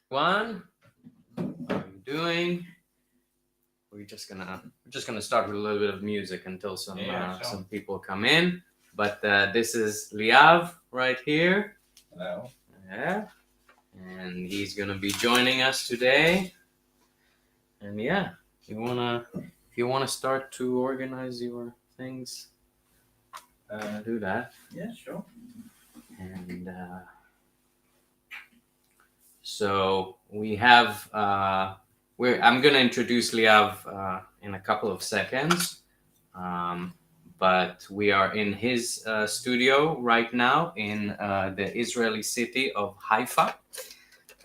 One, how are you doing? We're just gonna start with a little bit of music until some people come in. But this is Liav right here. Hello. Yeah, and he's gonna be joining us today. And yeah, if you wanna start to organize your things, do that. Yeah, sure. And so we have I'm gonna introduce Liav in a couple of seconds, but we are in his studio right now in the Israeli city of Haifa,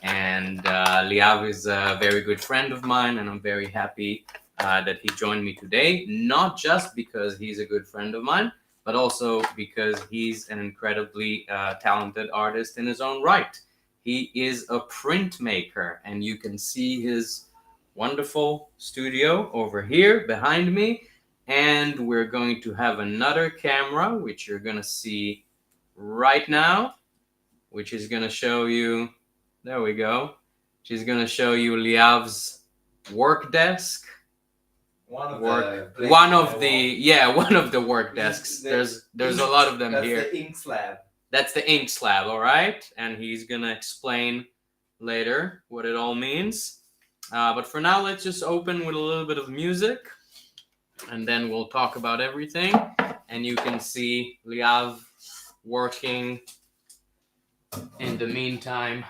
and Liav is a very good friend of mine, and I'm very happy that he joined me today. Not just because he's a good friend of mine, but also because he's an incredibly talented artist in his own right. He is a printmaker, and you can see his wonderful studio over here behind me. And we're going to have another camera, which you're going to see right now, which is going to show you. There we go. She's going to show you Liav's work desk. One of the work desks. There's a lot of them here. That's the ink slab. That's the ink slab, all right? And he's going to explain later what it all means. But for now, let's just open with a little bit of music, and then we'll talk about everything. And you can see Liav working in the meantime.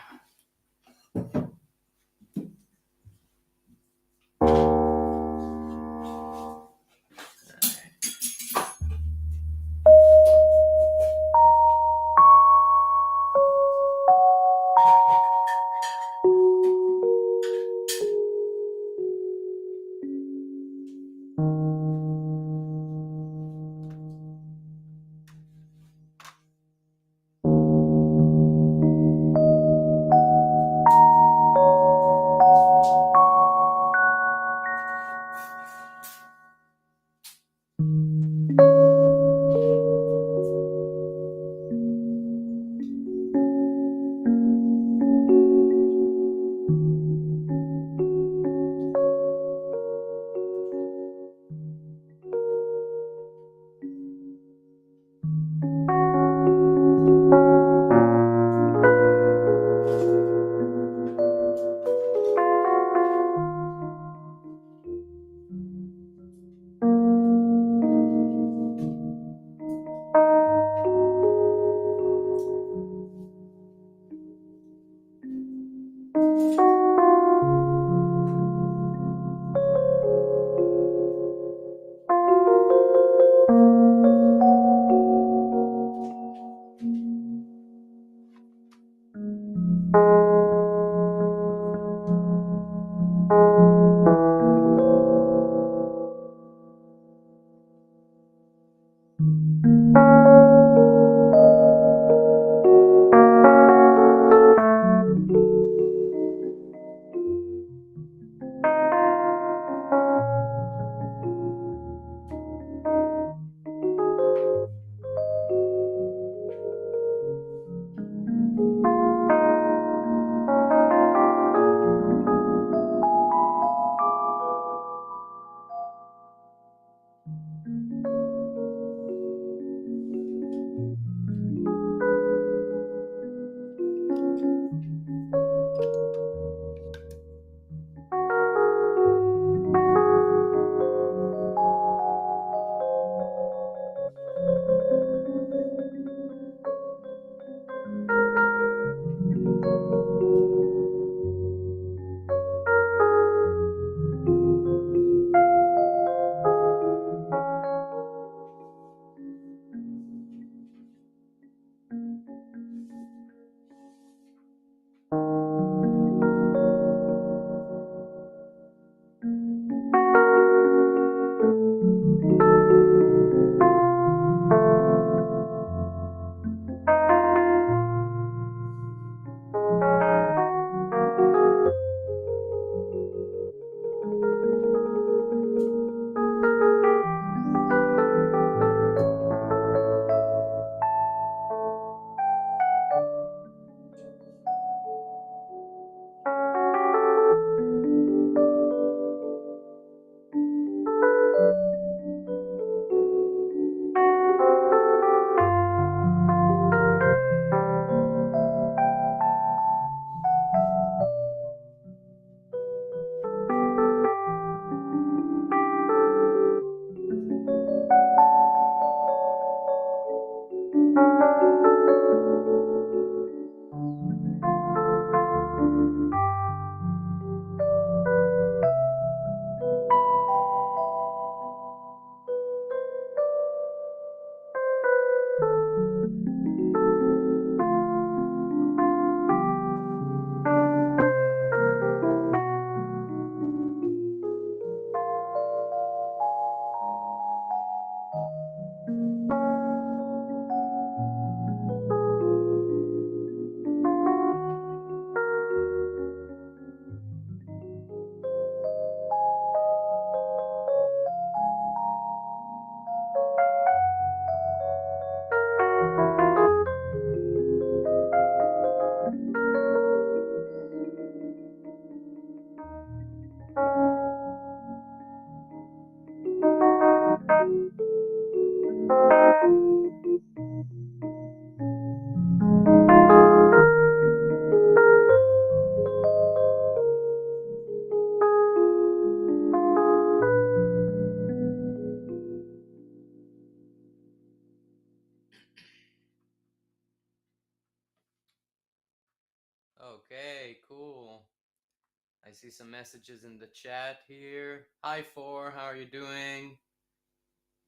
see some messages in the chat here. Hi, Four. How are you doing?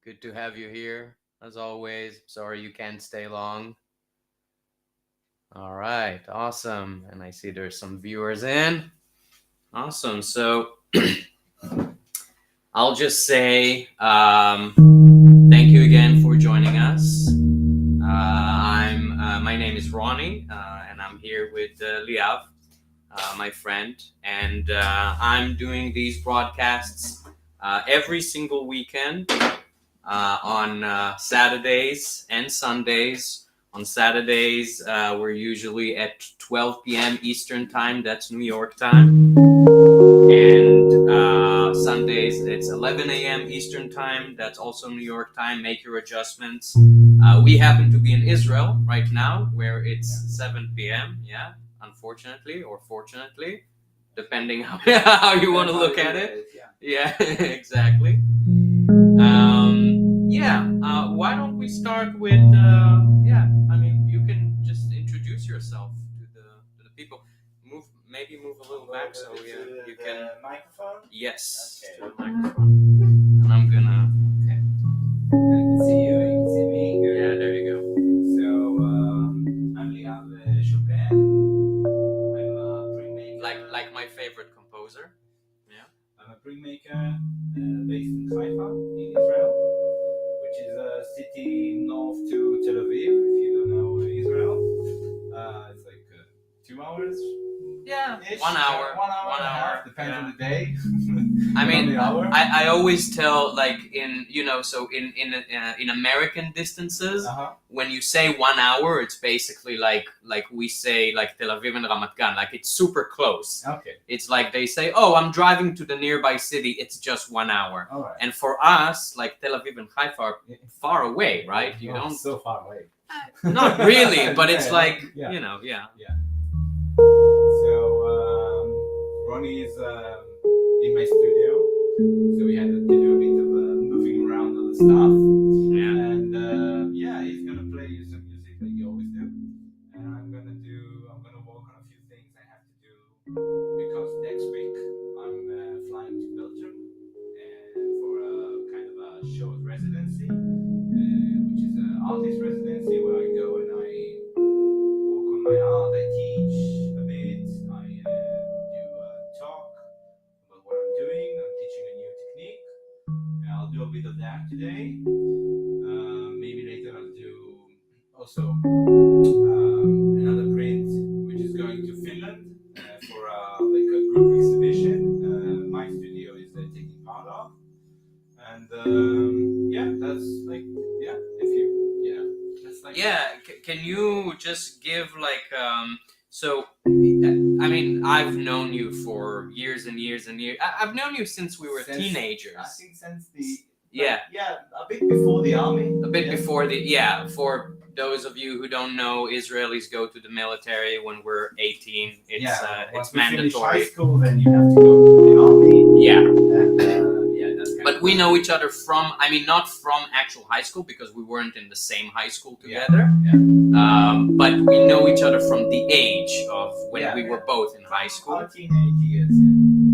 Good to have you here, as always. Sorry you can't stay long. All right. Awesome. And I see there's some viewers in. Awesome. So I'll just say thank you again for joining us. My name is Ronnie, and I'm here with Liav, my friend, and I'm doing these broadcasts every single weekend on Saturdays and Sundays. On Saturdays, we're usually at 12 p.m. Eastern Time. That's New York time. And Sundays, it's 11 a.m. Eastern Time. That's also New York time. Make your adjustments. We happen to be in Israel right now, where it's 7 p.m. Yeah, unfortunately or fortunately, depending how you want to look at it. Yeah, exactly. Why don't we start with? I mean, you can just introduce yourself to the people. Maybe move a little back so you can. Microphone. Yes, Okay. to the microphone. And I'm gonna. Okay. I can see you. You can see me. Good. Yeah, there you go. So I'm Liav Chopin. I'm a printmaker. Like my favorite composer. I'm a printmaker based in Haifa, in Israel, which is a city north to Tel Aviv. If you don't know Israel, it's like 2 hours. Yeah, Ish. 1 hour. 1 hour. 1 hour. Depends on the day. I mean, the hour. I always tell like in in American distances, when you say 1 hour, it's basically like we say like Tel Aviv and Ramat Gan, like it's super close. Okay. It's like they say, oh, I'm driving to the nearby city. It's just 1 hour. All right. And for us, like Tel Aviv and Haifa are far away, right? You don't. So far away. Not really, but it's Yeah, like yeah. yeah. So Ronnie is in my studio, so we had to do a bit of moving around all the stuff. Yeah. And he's gonna play some music like you always do, and I'm gonna work on a few things I have to do because next week I'm flying to Belgium and for a kind of a short residency, which is an artist residency where I go and I work on my art. I teach a bit. I do a talk about what I'm doing. I'm teaching a new technique. And I'll do a bit of that today. Maybe later I'll do also another print which is going to Finland for like a group exhibition. My studio is taking part of. And that's like if you that's like can you just give like so I mean I've known you for years and years and years. I've known you since we were teenagers. I think since the a bit before the army. Before for those of you who don't know, Israelis go to the military when we're 18. It's mandatory. Finish high school, then you have to go to the army. Yeah. And, that's but we know each other from, I mean, not from actual high school because we weren't in the same high school together. But we know each other from the age of when we were both in high school. Our teenage years.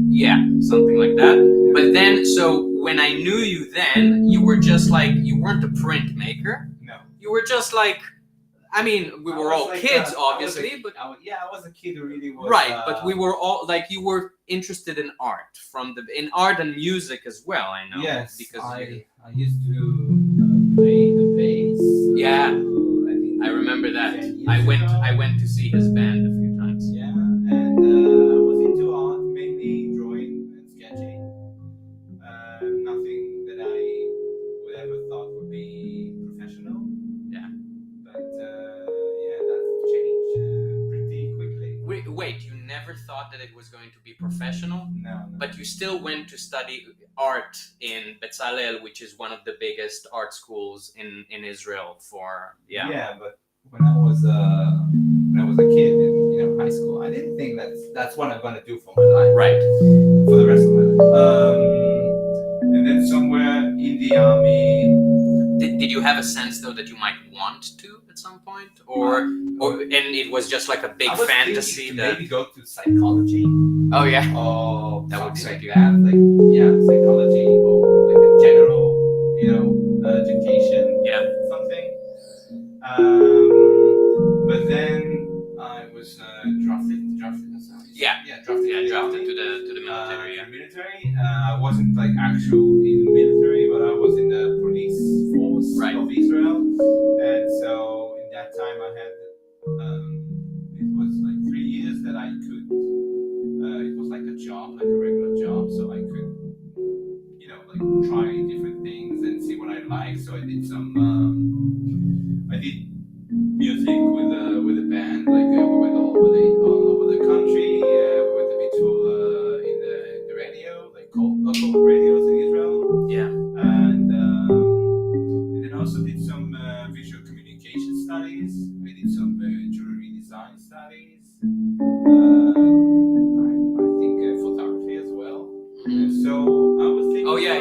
Yeah, something like that. But then, so when I knew you then, you were just like, you weren't a printmaker. No. You were just like, I mean, we were all like kids, obviously, but I was a kid who really was. Right, but we were all like, you were interested in art in art and music as well. I know. Yes, because I used to play the bass. Yeah, I remember that. I went to see his band a few times. Yeah, and I was into art, mainly drawing and sketching. Nothing that I would ever thought would be professional. Yeah. But that's changed pretty quickly. Wait, you never thought that it was going to be professional? No. But you still went to study art in Bezalel, which is one of the biggest art schools in Israel for Yeah, but when I was a kid in high school, I didn't think that's what I'm gonna do for my life. Right. For the rest of my life. And then somewhere in the army, Did you have a sense though that you might want to at some point, or and it was just like a big I was fantasy thinking to that maybe go to psychology. oh yeah Or that would something suit like you. that. Like psychology or like a general, education. Yeah. Something. But then I was drafted. Drafted to the military. To the military. I wasn't like actual in the military, but I was in the police force of Israel, and so in that time I had it was like 3 years that I could. It was like a job, like a regular job, so I could, like try different things and see what I like. So I did some. I did music with a band. Like we went all over the country. We went a bit to in the radio, like local radios in Israel. Yeah. And then I also did some visual communication studies. I did some jewelry design studies. I think photography as well. So I was thinking. Oh yeah.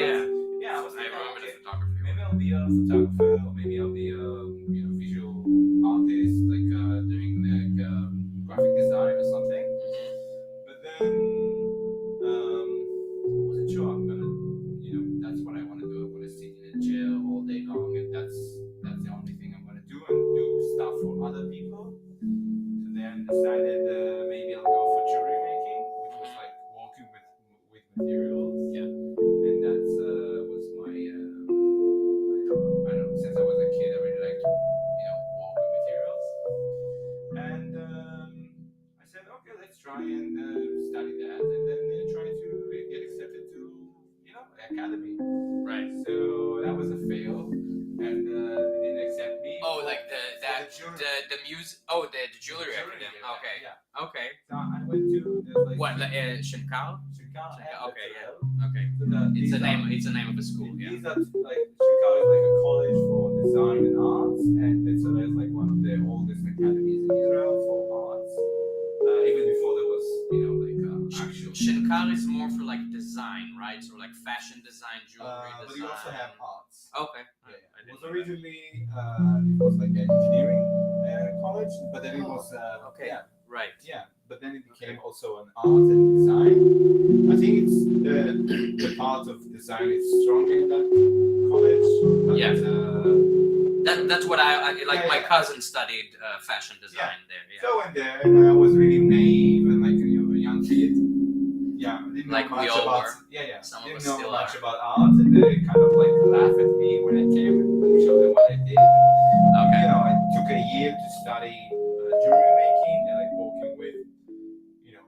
Yeah, I was thinking. I remember the photography. Maybe I'll be a photographer, or maybe I'll be a visual artist, like doing like graphic design or something. But then I wasn't sure I'm gonna, that's what I want to do. I'm gonna sit in a chair all day long, and that's the only thing I'm gonna do, and do stuff for other people. So then decided maybe I'll go for jewelry making, which was like working with materials. Yeah. And that was my. I don't know. Since I was a kid, I really liked to, work with materials. And I said, okay, let's try and study that, and then try to get accepted to, academy. Right. So that was a fail, and they didn't accept me. Oh, like the music. Oh, the jewelry Jewelry academy. academy, Okay. yeah. Okay. So I went to What? Shinkal? Chicago. Okay. Yeah. Okay. So It's a name. It's a name of a school. Yeah. These are like Chicago is like a college for design and arts, and it's like one of the oldest academies in Israel for arts. Even before there was, actual. Shinkal is more for like design, right? So like fashion design, jewelry design. But you also have arts. Okay. It was originally it was like an engineering college, but then it was okay. Yeah. Right. Yeah, but then it became also an art and design. I think it's the part of design is strong in that college. But, Yeah. That's what I like. Yeah, my yeah. cousin studied fashion design there. Yeah. So I went there, and I was really naive and like a young kid. Yeah, I didn't know Like we much all about. were. Yeah. Some of Didn't us know still much are. about art, and they kind of like laugh at me when I came and show them what I did. Okay. I took a year to study jewelry making and like working with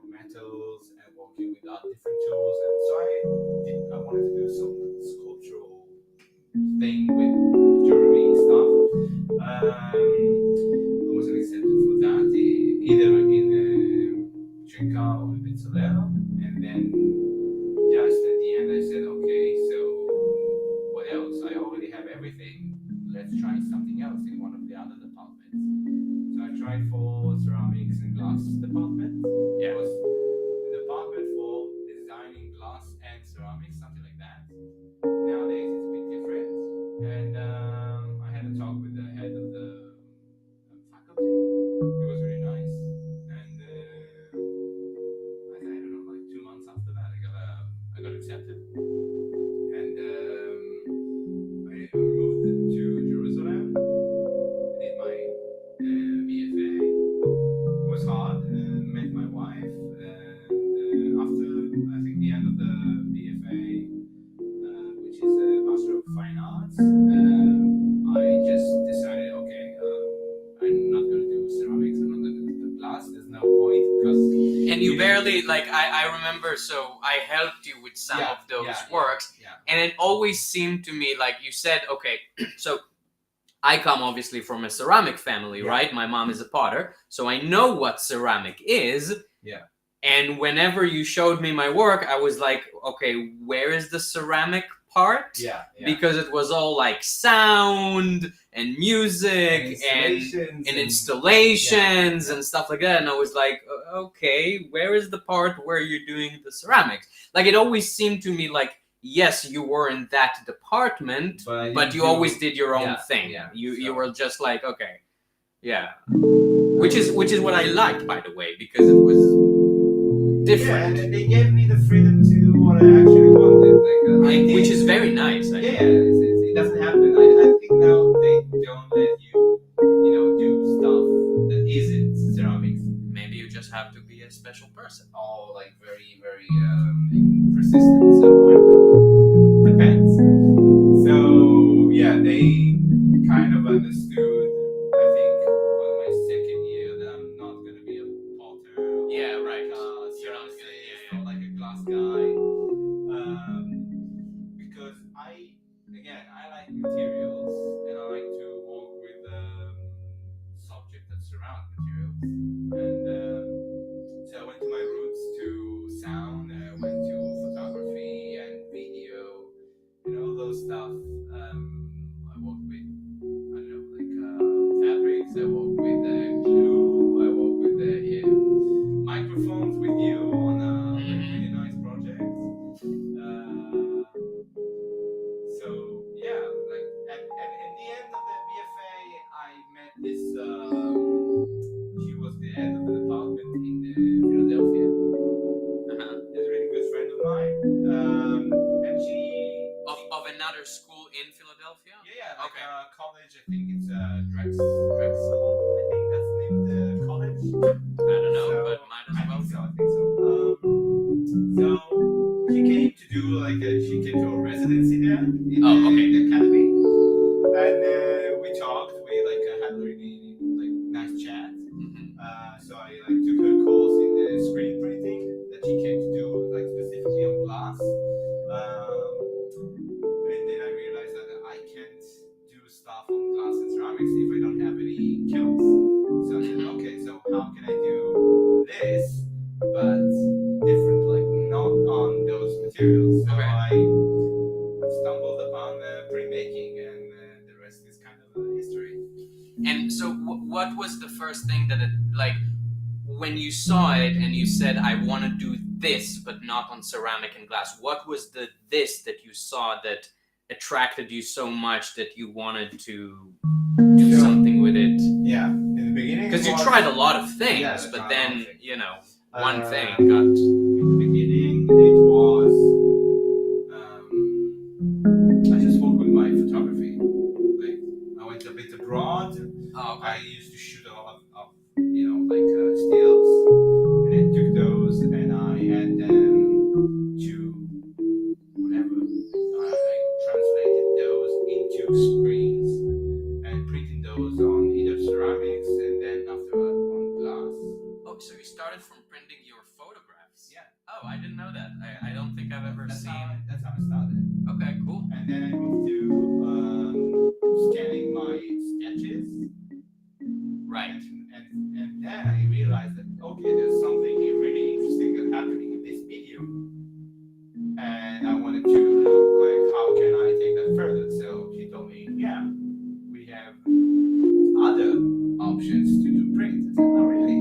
metals and working with different tools, and so I wanted to do some sculptural thing with jewelry stuff. I wasn't accepted for that either in Trinka or in Pizzolero, and then just at the end I said, okay, so what else? I already have everything. Let's try something else in one of the other departments. So I tried for ceramics and glass department. Yeah. It was the department for designing glass and ceramics, something like that. Nowadays it's a bit different. And I had a talk with the head of the faculty. It was really nice. And I don't know, like 2 months after that, I got accepted. And I moved to Jerusalem. I did my BFA. It was hard. Met my wife, and after I think the end of the BFA, which is a Master of Fine Arts, I just decided, okay, I'm not going to do ceramics. I'm not going to do glass. There's no point because. And you barely like I remember. So I helped you with some of those works, and it always seemed to me like you said, okay, so. I come obviously from a ceramic family, right? My mom is a potter, so I know what ceramic is. Yeah. And whenever you showed me my work, I was like, okay, where is the ceramic part? Yeah. Because it was all like sound and music and installations and stuff like that. And I was like, okay, where is the part where you're doing the ceramics? Like it always seemed to me like yes, you were in that department, but you always did your own thing. You were just like, okay, yeah. Which is what I liked, by the way, because it was different. Yeah, and they gave me the freedom to do what I actually wanted. Which is very nice. It doesn't happen. I think now they don't let you do stuff that isn't ceramics. Maybe you just have to be a special person. All like very, very persistent. So I don't know. Depends. So yeah, they kind of understood. I think on my second year that I'm not gonna be a potter. Yeah, right. You're not gonna, like a glass guy. Because I like materials and I like to work with subject that surround materials. And so I went to my roots to sound. I went to photography and video and all those stuff. I worked with I don't know like fabrics. I worked with glue. I worked with microphones with you on a really nice project. So yeah, like and in the end of the BFA, I met this. She was the head of the department in Philadelphia. She's a really good friend of mine, and she of another school in Philadelphia. Yeah, like college. I think it's Drexel. I think that's the name of the college. I don't know, but might as well. I think so. So she came to do she came to a residency there in the academy, and we talked. We had a really nice chat. So I took her course in the screen printing that she came to do specifically on glass. And then I realized that I can't do stuff on glass and ceramics if I don't have any kilns. So I said, okay, so how can I do this, but different, not on those materials? So I stumbled upon printmaking, and the rest is kind of history. And so, what was the first thing that when you saw it and you said, I want to do this, but not on ceramic and glass? What was the this that you saw that attracted you so much that you wanted to do something with it? Yeah, in the beginning. Because you tried a lot of things, but then, one thing got... In the beginning, it was... I just worked with my photography. I went a bit abroad. Oh, okay. I used to shoot a lot of stills. And I took those and I had them to whatever. I translated those into screens and printed those on either ceramics and then after that on glass. Oh, so you started from printing your photographs? Yeah. Oh, I didn't know that. I don't think I've ever seen... That's how I started. Okay, cool. And then I moved to scanning my sketches. Right. And then I realized that, okay, there's something really interesting that's happening in this medium. And I wanted to look how can I take that further. So she told me, yeah, we have other options to do print. I said, oh, really?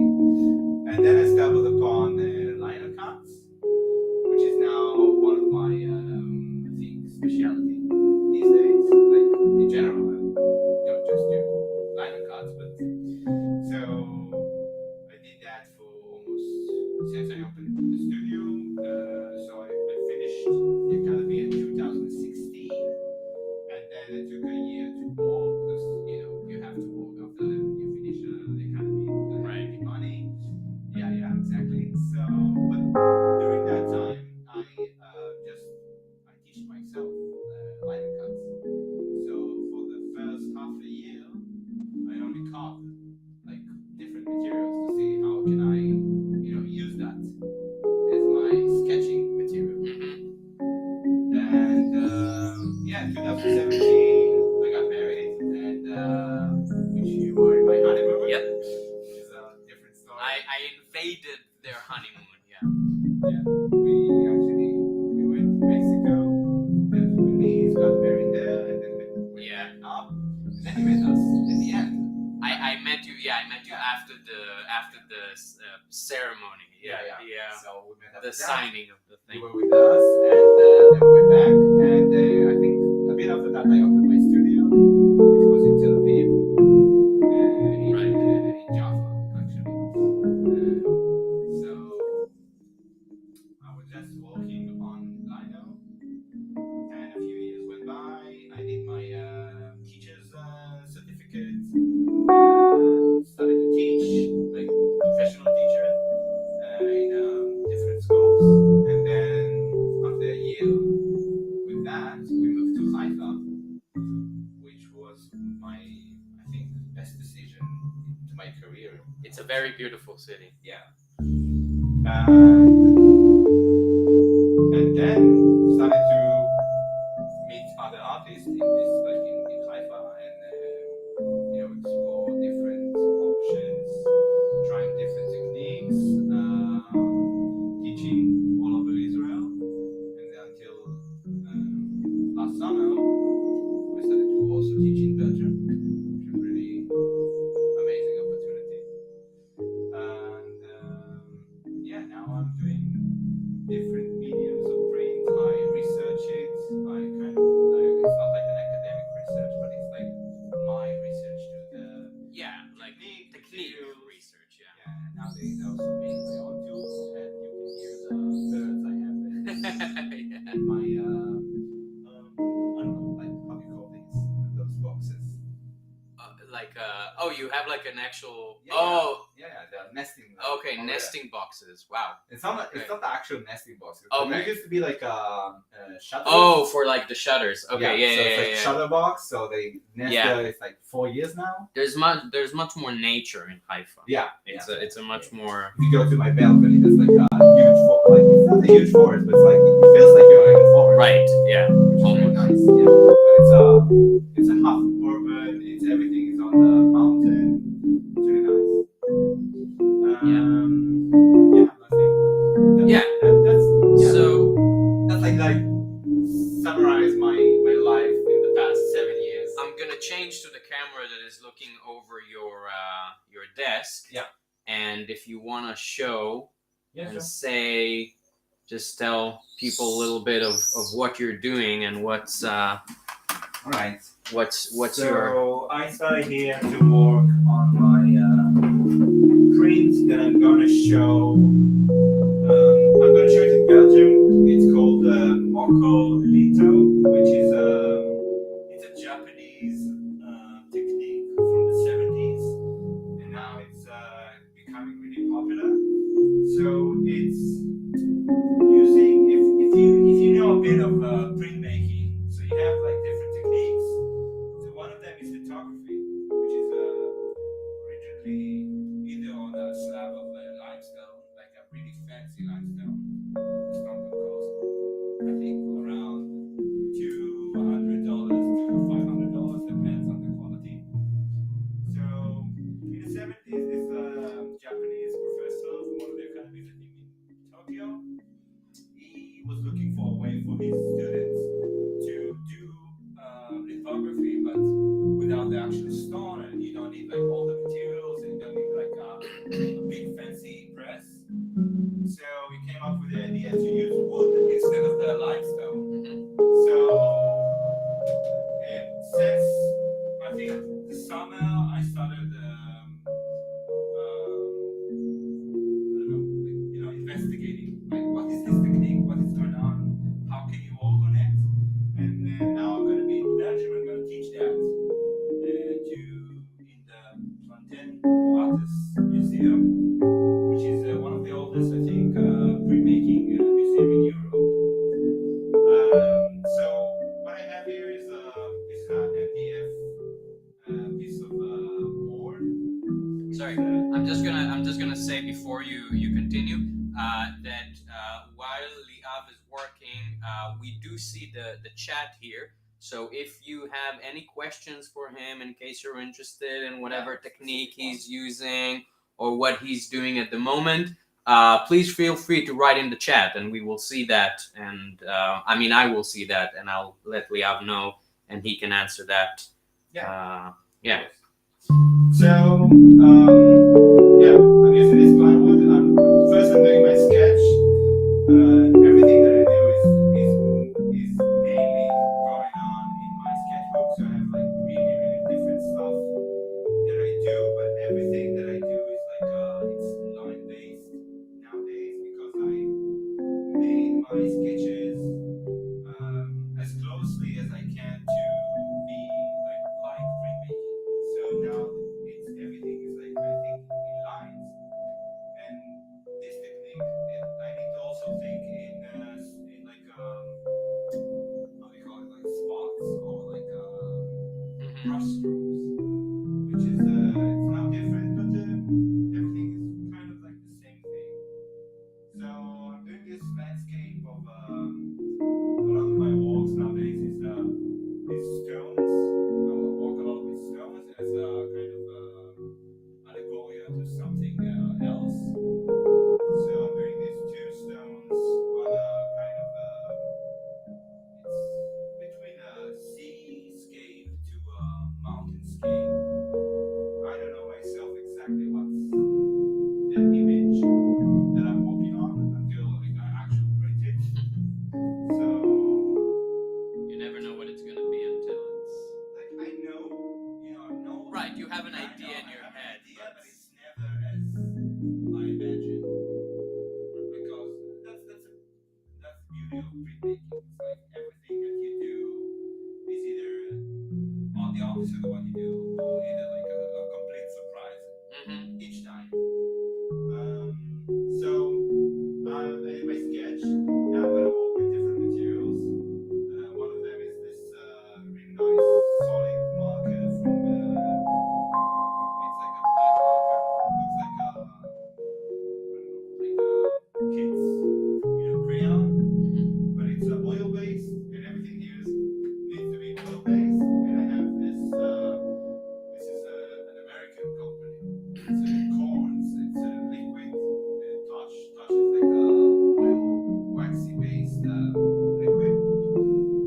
And then I stumbled upon liner cuts, which is now one of my, I think, specialty these days. In general, I don't just do liner cuts, but so I did that for almost since I opened the studio. So I finished the academy in 2016, and then it took a year to walk because you have to walk after you finish the academy. Right. The money. Yeah, exactly. So, but during that time, I teach myself liner cuts. So for the first half a year, I only carved different materials to see how can I use that as my sketching material. And 2017 I got married, and which you were in my honeymoon. Yep. Which is a different story. I invaded their honeymoon. Yeah, we went to Mexico, then to Belize, got married there, and then we went up, and then you met us in the end. I met you. Yeah, I met you after the ceremony. Yeah. So we met after the that, signing of the you thing. were with us, and then we went back, and I think a bit after that I opened my studio, which was in Tel Aviv, in Jaffa, actually. So I was just working on Lino, and a few years went by. I did my teacher's certificate, started to teach, like professional teacher, in different schools. And then after a year with that, we moved to Haifa, which was my, I think, best decision to my career. It's a very beautiful city. Yeah. And then started to meet other artists in this, like in Haifa, and explore different options, trying different techniques, teaching all over Israel, and then until last summer, I started to also teach in Belgium, which was really amazing opportunity. And yeah, now I'm doing different mediums of print. I research it. I kind of like, it's not like an academic research, but it's like my research to the like technique materials. research. Yeah, and nowadays I also make my own tools, and you can hear the birds I have Yeah. in my I don't know, like how do you call those boxes? You have like an actual. Yeah, they're nesting. Okay, nesting boxes. Wow. It's not Okay. it's not the actual nesting boxes. Okay. It used to be like shutters. Oh, for like the shutters. Okay, yeah, So yeah, it's like yeah. shutter box. So they nest Yeah. there. It's like 4 years now. There's much more nature in Haifa. Yeah, It's a much more. If you go to my balcony, there's like a huge forest. Like it's not a huge forest, but it's like it feels like you're in a forest. Right. Yeah. Which is very Almost. nice. Yeah, but it's a half urban. It's everything is on the mountain. It's really nice. Yeah. So that's like summarize my life in the past 7 years. I'm gonna change to the camera that is looking over your desk. Yeah. And if you wanna show Sure. say, just tell people a little bit of what you're doing and what's All right. what's So your. I started here to work on my print that I'm gonna show. I'm gonna show it in Belgium. It's called Moko Lito, which is it's a Japanese technique from the 70s, and now it's becoming really popular. So it's using if you know a bit of printmaking, so you have like different techniques. So one of them is lithography, which is originally either on a slab of limestone, like a really fancy limestone. The stone will cost, I think, around $200 to $500, depends on the quality. So in the 70s, this Japanese professor from one of the academies, I think in Tokyo, he was looking for a way for his students to do lithography, but without the actual stone, and you don't need like all the materials, and you don't need like a big fancy press. So he came up with the idea to use wood instead of the limestone. So since I think the summer, I started investigating like what is this technique, what is going on, how can you work on it, and then now I'm going to be in Belgium. I'm going to teach that in the Plantain Artists Museum, which is one of the oldest, I think, printmaking museum in Europe. So what I have here is an MDF piece of board. Sorry, I'm just gonna say before you continue that while Liav is working, we do see the chat here. So if you have any questions for him, in case you're interested in whatever technique he's using or what he's doing at the moment, please feel free to write in the chat, and we will see that. And I will see that, and I'll let Liav know, and he can answer that. Yeah. So, I'm using this plywood. I'm doing my sketch. my sketches as closely as I can to be like printmaking. So now it's everything is like I think in lines, and this technique I need to also think in like how do you call it, like spots or like brush strokes, which is it's now different, but everything is kind of like the same thing. So I'm doing this landscape of a lot of my walks nowadays is these stones. I walk a lot with stones as a kind of allegoria to something else. So I'm doing these two stones on a kind of it's between a seascape to a mountainscape. I don't know myself exactly what's the image that I'm working on until like I actually print it. So You never know what it's gonna be until it's like I know, I know. right. You have an I idea know in I your have an head, idea, but but it's never as I imagine. Because that's the beauty of printmaking. It's like everything that you do is either on the opposite of what you do, or either like a complete surprise each time. So I did my sketch. Now I'm gonna work with different materials. One of them is this really nice solid marker from. It's like a black marker. Looks like a kids, crayon, but it's oil based, and everything here needs to be oil based. And I have this. This is an American company. It's corns. It's a liquid. Touch is like a oil, waxy based liquid.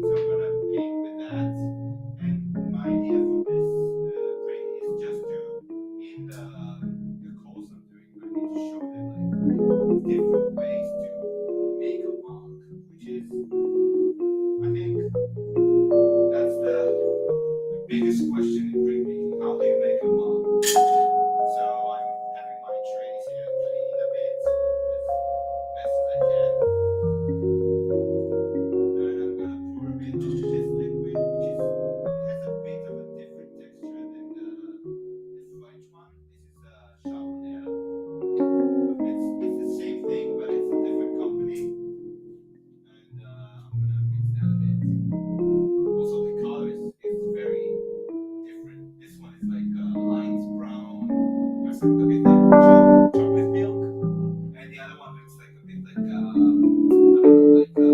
So I'm gonna paint with that. And my idea for this print is just to, in the course I'm doing, I need to show them like different ways to make a mark, which is, I think, that's the biggest question in printmaking. How do you make a mark? So I'm having my trays here cleaned a bit, as best as I can. And I'm gonna pour a bit of this liquid, which is, it has a bit of a different texture than the French one. This is Charbonnet. It's the same thing, but it's a different company. And I'm gonna mix that a bit. Also, the color is very different. This one is like light brown. Looks like a bit like chocolate milk, and the other one looks like a bit like I don't know, like when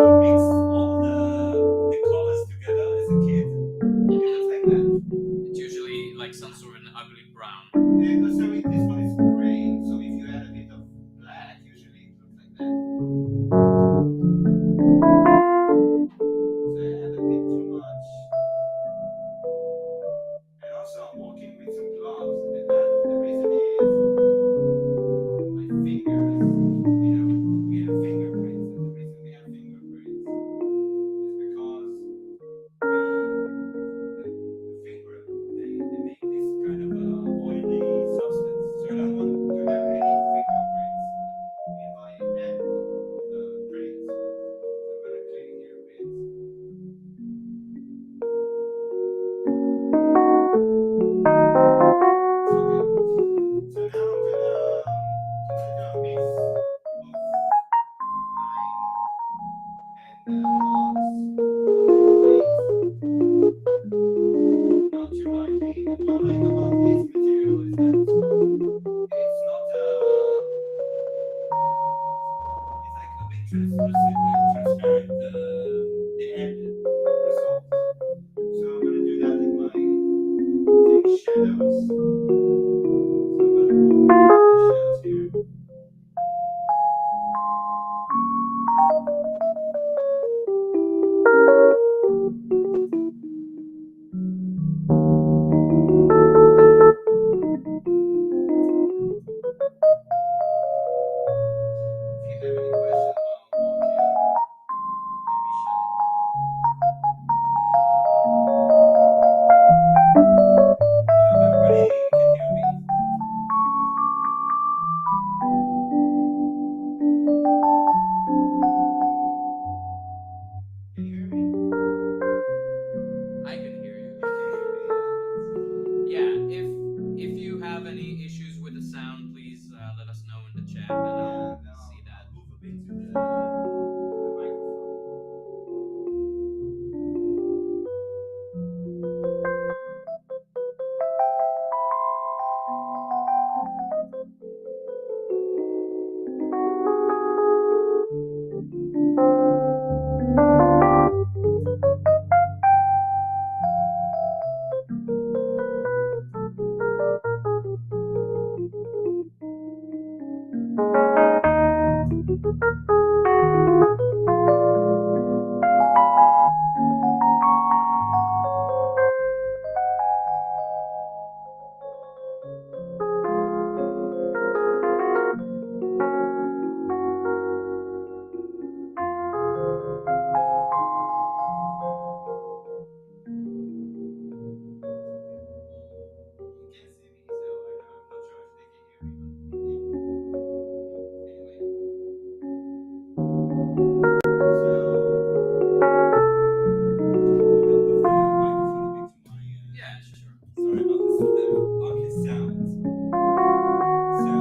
you mix all the colors together as a kid. It looks like that. it's usually like some sort of an ugly brown. And so this one is gray. So if you add a bit of black, usually it looks like that. So I add a bit too much. And also I'm working with some gloves, and that the reason is my fingers, we have fingerprints, and the reason we have fingerprints is because the finger, they make this kind of oily substance. So I don't want to have any fingerprints in my end print. So I'm gonna clean here a bit. Okay. So now I'm gonna do a mix of line and marks on the plate. Not too lightly. And what I like about this material is that it's not it's like a bit translucent, like transparent, the end result. So I'm gonna do that in my, I think, shadows. So I'm gonna work a bit on my shadows here. If you have any questions while I'm walking, don't be shy. I hope everybody can hear me. You can't see me, so I'm not sure if they can hear me, but yeah. Anyway, so I'm gonna move the microphone a bit to my. Yeah, sure. Sorry about this ugly sounds. So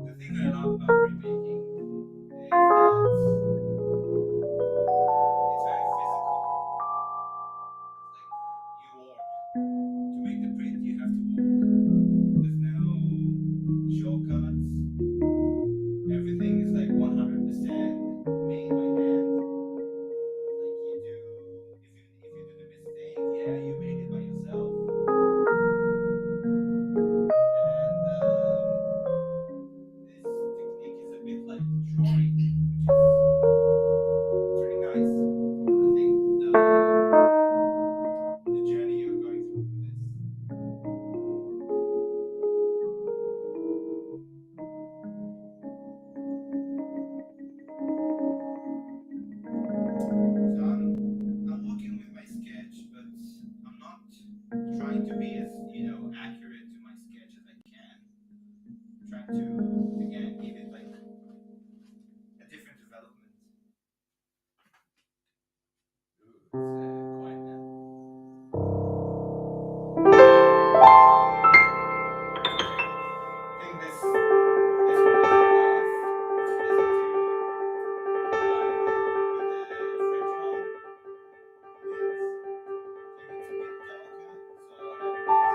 the thing that I love about printmaking is that it's very physical. Like you walk to make the print, you have to walk. There's no shortcuts. Everything is like 100% made by hand. Like you do, if you do the mistake, yeah, you made it by yourself. And this technique is a bit like drawing, which is it's really nice. I think the journey you're going through with this. So I'm working with my sketch, but I'm not trying to be as accurate to my sketch as I can. I'm trying to again give it like a different development. Ooh, it's quiet now. I think this one is enough. Listen to I work with the French horn. It's a bit darker, so I have a bit of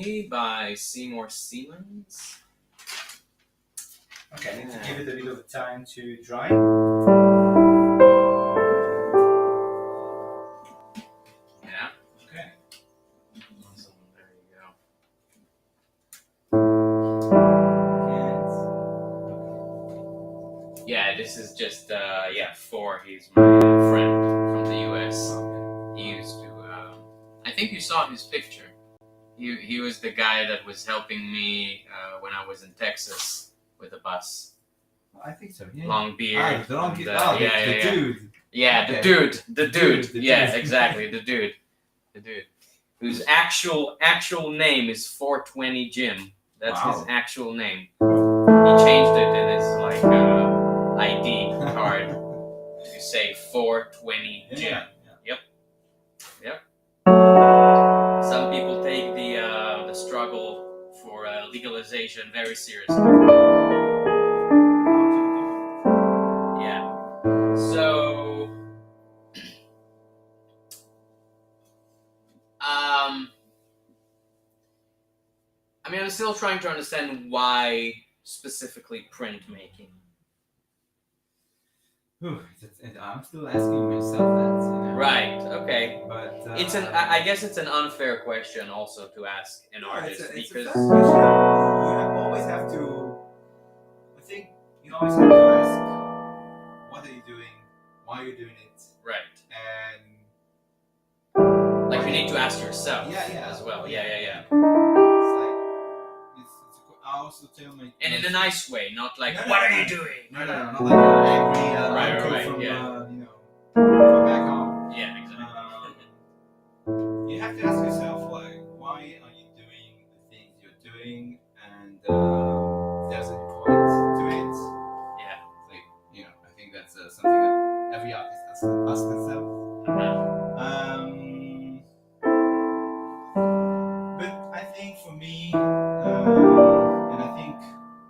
Me by Seymour Siemens. Okay, I need to give it a bit of time to dry. Yeah. Okay. Awesome. There you go. Yeah, this is just Four. He's my friend from the U.S. He used to. I think you saw his picture. He was the guy that was helping me when I was in Texas with a bus. I think so. Yeah. Long beard. The long and, beard. yeah, Dude. Yeah, Okay. the dude. The Yeah, dude. exactly. The dude. Whose actual name is 420 Jim. That's his actual name. He changed it in his ID card to say 420 Jim. Yeah. Yep. Some people take the struggle for legalization very seriously. Yeah. So, I'm still trying to understand why specifically printmaking. I'm still asking myself that. Right. Okay. But I guess it's an unfair question also to ask an artist it's because a fair question. Always have to. I think you always have to ask, what are you doing? Why are you doing it? Right. And like you need to ask yourself. Yeah. As well. Yeah. It's like I also tell my and in a nice way, not like no, what are you doing? No, not like an angry uncle from from back home. Yeah, exactly. You have to ask yourself, like, why are you doing the things you're doing, and there's a point to it. Yeah. Like, I think that's something that every artist has to ask themselves. But I think for me, and I think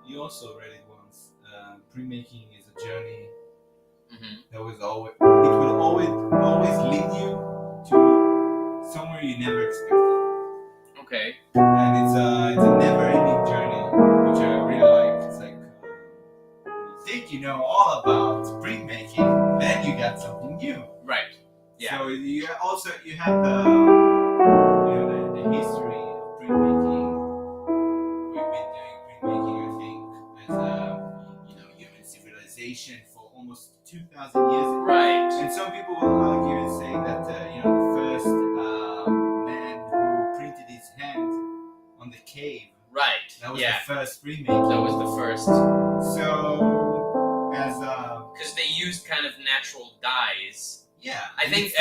you also read it once, printmaking is a journey. That was always, it will always lead you to somewhere you never expected. Okay. And it's a never-ending journey, which I really like. It's like when you think you know all about printmaking, then you got something new. Right. Yeah. So you have the history of printmaking. We've been doing printmaking, I think, as human civilization for almost 2,000 years. Right. And some people will argue and say that the first man who printed his hand on the cave. Right. That was the first printmaking. That was the first. So as because they used kind of natural dyes. Yeah. I think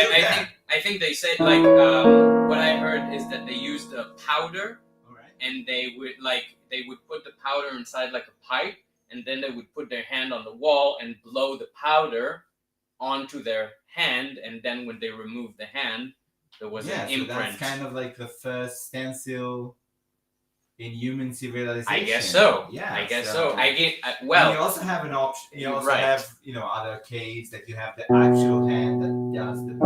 they said like what I heard is that they used a powder. And they would put the powder inside like a pipe, and then they would put their hand on the wall and blow the powder onto their hand, and then when they removed the hand, there was an imprint. So that's kind of like the first stencil in human civilization. I guess so. Yeah, I guess so. so. And you also have an option. You also have other caves that you have the actual hand that does the printing. I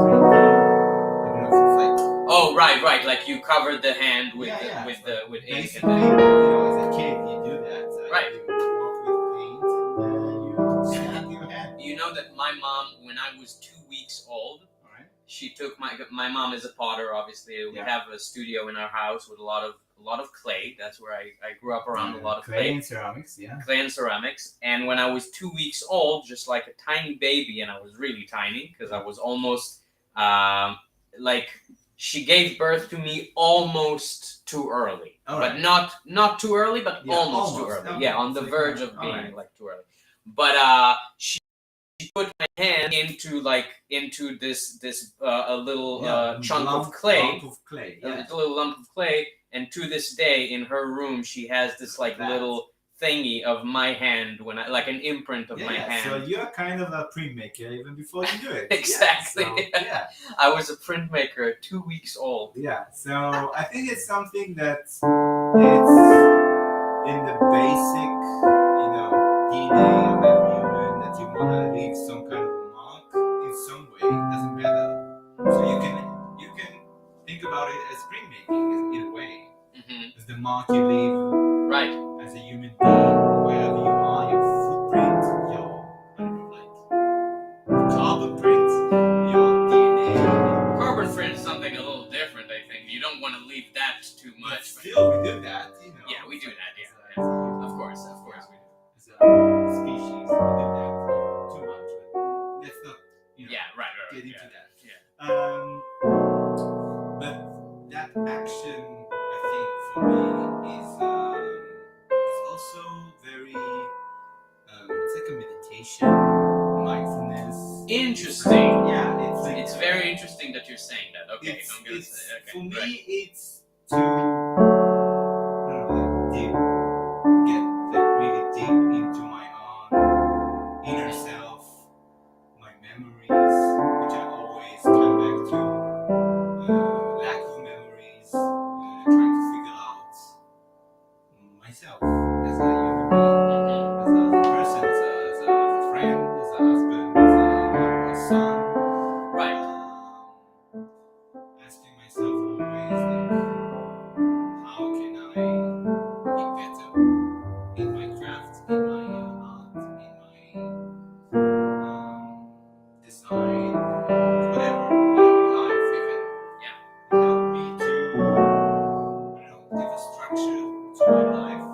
don't know if it's like. Oh, right. Like you covered the hand with with ink. Basically, as a kid, you do that. Right. You work with paint and you stamp your hand. You know that my mom, when I was 2 weeks old, she took my mom is a potter. Obviously, we have a studio in our house with a lot of clay. That's where I grew up around a lot of clay and ceramics. Yeah. Clay and ceramics. And when I was 2 weeks old, just like a tiny baby, and I was really tiny because I was almost she gave birth to me almost too early, but not too early, but almost too early. Okay. On the verge of being too early. But she put my hand into this a little chunk of clay, a little lump of clay, and to this day in her room she has this little thingy of my hand when I an imprint of my hand. So you're kind of a printmaker even before you do it. Exactly. I was a printmaker at 2 weeks old. Yeah. So I think it's something that it's in the basic, DNA of every human that you want to leave some kind of a mark in some way. It doesn't matter. So you can think about it as printmaking in a way. mark you leave Right. as a human being, wherever you are, your footprint, your, I don't know, like, carbon print, your DNA. Carbon print is something a little different, I think. You don't want to leave that too But much. still, we do that, you know. Yeah, we do that, As yeah. Of course we do. As a species, we do that too much. But let's not, Yeah, right. get into that. Yeah. But that action, I think, for me is also very. It's like a meditation, mindfulness. Interesting. Yeah, it's like It's very interesting that you're saying that. Okay, it's, I'm gonna it's say. Okay, for me, right. it's to deep, get like really deep into my own inner self, my memories, which I always come back to. Lack of memories, trying to figure out myself as a human being, as a person, as a friend, as a husband, as a son. Right. Asking myself always, like, how can I be better in my craft, in my art, in my design, whatever, in life even. Yeah. It helped me to, give a structure to my life.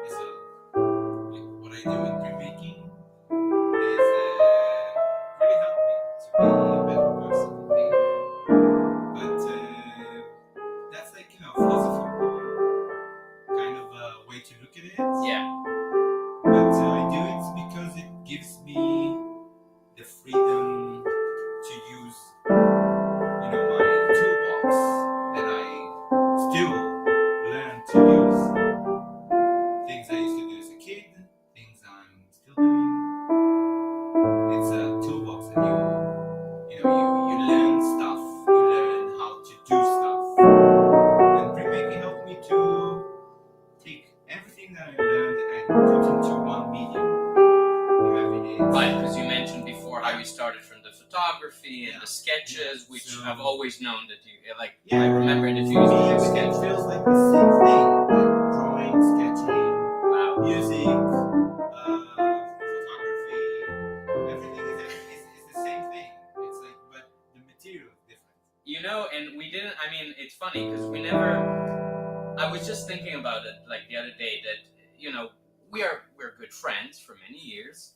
Is like what I do in printmaking is really helped me to be a better person, I think. But that's like philosophical kind of way to look at it. Yeah. But I do it because it gives me the freedom to use, my toolbox that I still learn to use. Things I used to do as a kid, things I'm still doing. It's a toolbox, and you learn stuff. You learn how to do stuff. And printmaking helped me to take everything that I learned and put into one medium. You have it. Right, because you mentioned before how you started from the photography and the sketches, which So, I've always known that you like. Yeah. I remember that you For used me, to do everything sketches. feels like the same thing. Like drawing, sketching, Wow. music, photography. Everything is the same thing. It's like, but the material is different. And we didn't. I mean, it's funny because we never. I was just thinking about it like the other day that we're good friends for many years,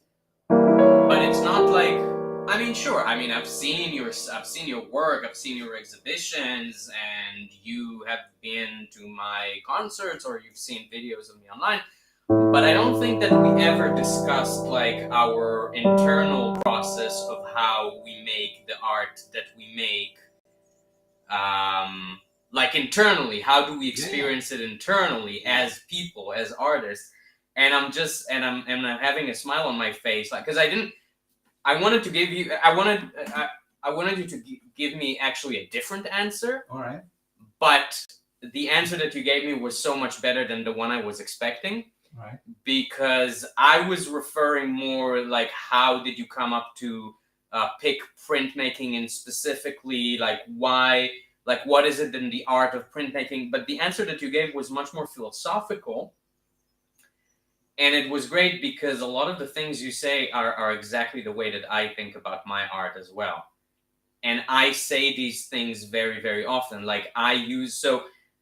but it's not like. I mean, sure. I mean, I've seen your work, I've seen your exhibitions, and you have been to my concerts or you've seen videos of me online. But I don't think that we ever discussed like our internal process of how we make the art that we make. Like internally, how do we experience it internally as people, as artists? And I'm having a smile on my face, like because I wanted to give you. I wanted you to give me actually a different answer. All right. But the answer that you gave me was so much better than the one I was expecting. Right. Because I was referring more like how did you come up to pick printmaking and specifically like why, like what is it in the art of printmaking? But the answer that you gave was much more philosophical. And it was great because a lot of the things you say are exactly the way that I think about my art as well. And I say these things very, very often. Like I use,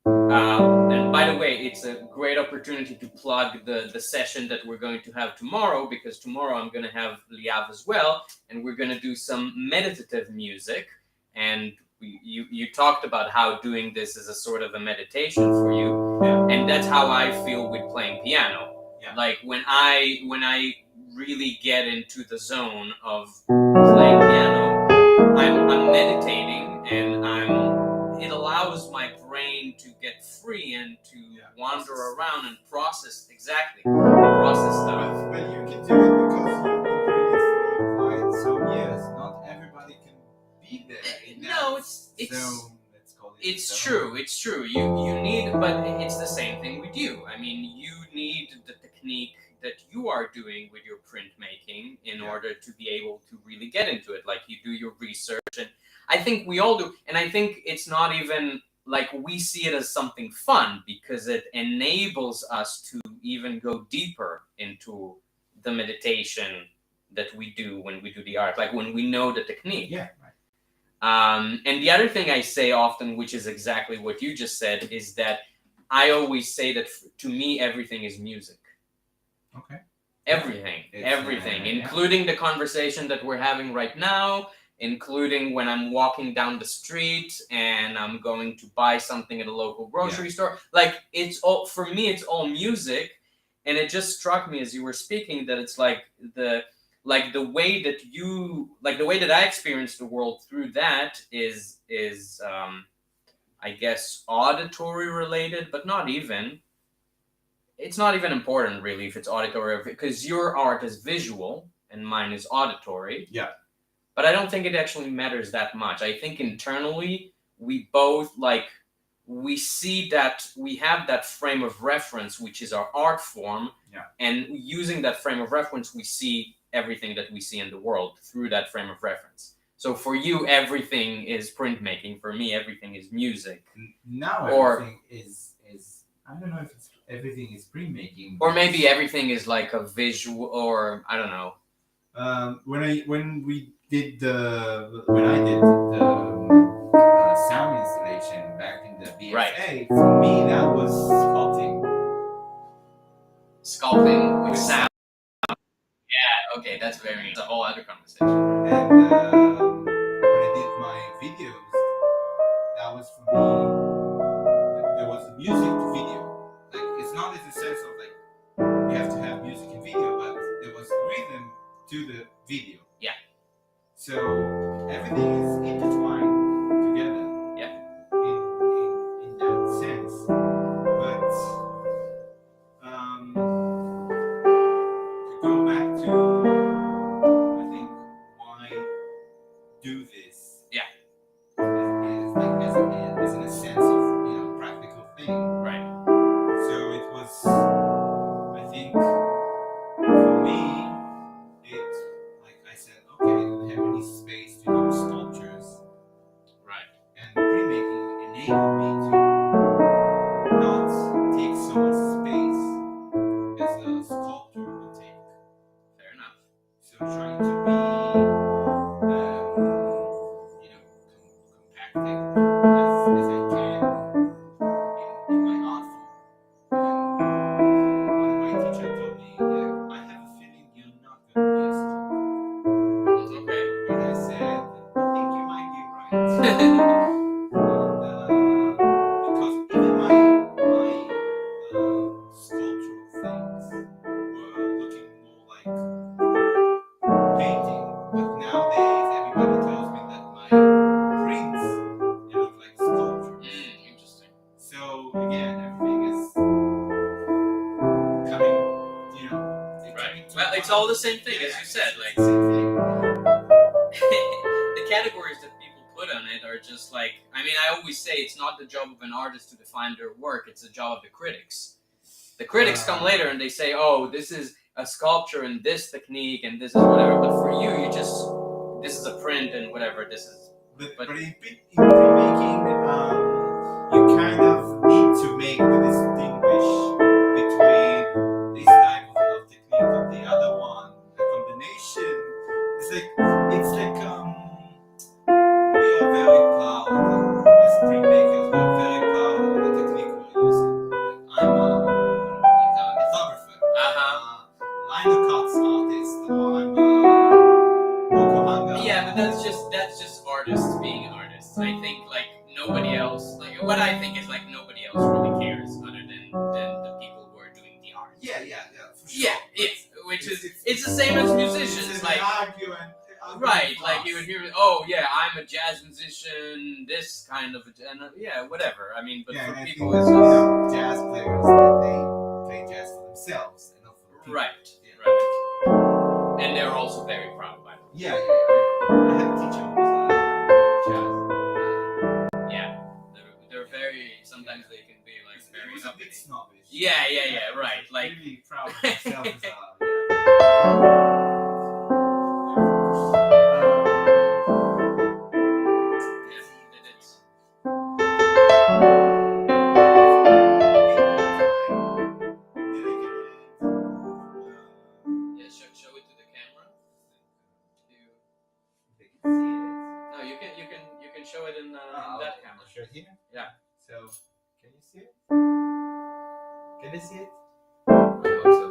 and by the way, it's a great opportunity to plug the session that we're going to have tomorrow, because tomorrow I'm going to have Liav as well, and we're going to do some meditative music. And you talked about how doing this is a sort of a meditation for you, and that's how I feel with playing piano. Yeah. Like when I really get into the zone of playing piano, I'm meditating, and it allows my brain to get free and to wander around and process stuff. But you can do it because you've been doing it for quite some years. Not everybody can be there. No, it's zone, let's call it. It's true. It's true. You need, but it's the same thing with you. I mean, you need the technique that you are doing with your printmaking in order to be able to really get into it. Like you do your research, and I think we all do. And I think it's not even like we see it as something fun because it enables us to even go deeper into the meditation that we do when we do the art, like when we know the technique. Yeah, right. And the other thing I say often, which is exactly what you just said, is that I always say that to me, everything is music. Okay. Everything, including the conversation that we're having right now, including when I'm walking down the street and I'm going to buy something at a local grocery store. Like, it's all, for me, it's all music. And it just struck me as you were speaking that it's like the way that I experience the world through that is I guess auditory related, but not even. It's not even important really if it's auditory, because your art is visual and mine is auditory. Yeah. But I don't think it actually matters that much. I think internally we both we see that we have that frame of reference, which is our art form. Yeah. And using that frame of reference, we see everything that we see in the world through that frame of reference. So for you, everything is printmaking. For me, everything is music. Now everything is I don't know if it's everything is printmaking. Or maybe everything is like a visual, or I don't know. When I did the sound installation back in the BFA, Right. For me that was sculpting. Sculpting with sound. Yeah, okay, that's a whole other conversation. And when I did my videos, that was for me. There was music to video. Like, it's not in the sense of like you have to have music in video, but there was rhythm to the video. Yeah. So everything is intertwined together. Yeah. In that sense, but to go back to, I think, why do this? Yeah. Is like as in a sense of practical thing. Right. So it was, I think, for me, it, like I said, okay, I don't have any space to do sculptures. Right. And printmaking enabled me to not take so much space as a sculptor would take. Fair enough. So trying to be, compacted as I can in my art form. And one of my teachers told me, I have a feeling you're not going to be a sculptor. Okay. And I said, I think you might be right. Because even my sculptural things were looking more like painting, but nowadays everybody tells me that my prints, they look like sculptures. Interesting. So again, everything is coming, right. Well, it's all the same thing, as you said. Like, same thing. The categories that people put on it are just like, I mean, I always say it's not the job of an artist to define their work, it's the job of the critics. The critics come later and they say, oh, this is a sculpture and this technique and this is whatever, but for you, this is a print and whatever this is. But in printmaking, you kind of need to make the distinguish between this type of technique and the other one. The combination, it's like we are very proud as printmakers. We are very proud of the technique we're using. Like, I'm a lithographer, lino cuts artist, or I'm a Mokohanga. Yeah, but that's just artists being artists. I think like nobody else. Like what I think is like nobody else really cares other than the people who are doing the art. Yeah, for sure. Yeah, which is it's the same as musicians. Like argue right, like you would hear, oh yeah, I'm a jazz musician, this kind of, yeah, whatever. I mean, but for people, it's just jazz players that they play jazz for themselves and not for the people. Right, right. And they're also very proud by it. Yeah. I had a teacher who was jazz. Yeah, they're very. Sometimes they can be like very. He was a bit snobbish. Yeah, right. Like really proud of himself as Can I see it? I hope so.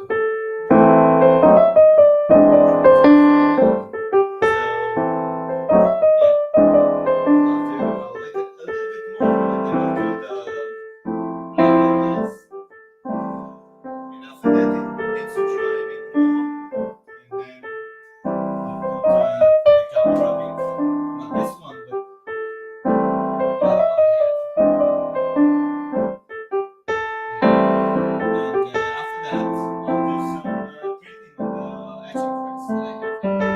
I'll let it a little bit more, and then I'll do the black lines. And after that, it needs to dry a bit more, and then I'll put the color of it. Not this one, but the other one I had. And after that, I'll do some printing on the etching press that I have here.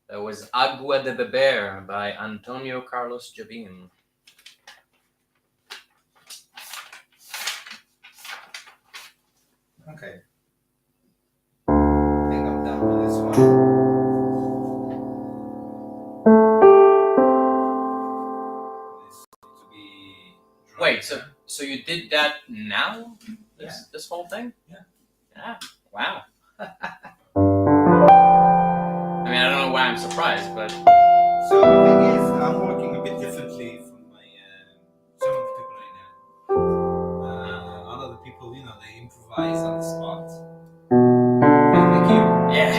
That was Agua de Beber by Antonio Carlos Jobim. Okay. I think I'm done with this one. This needs to be dry. Wait, so you did that now? This whole thing? Yeah. Yeah. Wow. I mean, I don't know why I'm surprised, but So the thing is, I'm working a bit differently from my some of the people I know. A lot of the people, you know, they improvise on the spot. Like you. yeah.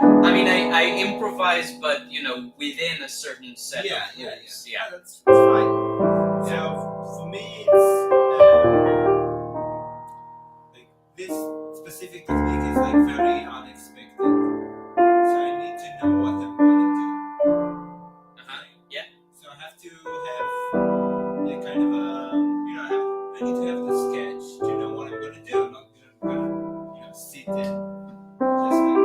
So I mean, I improvise, but within a certain set of rules. yeah, that's fine. So for me, it's like this specific technique is like very unexpected. So I need to know what I'm gonna do. Yeah. So I have to have a kind of a, I need to have the sketch to know what I'm gonna do. I'm not gonna sit and just like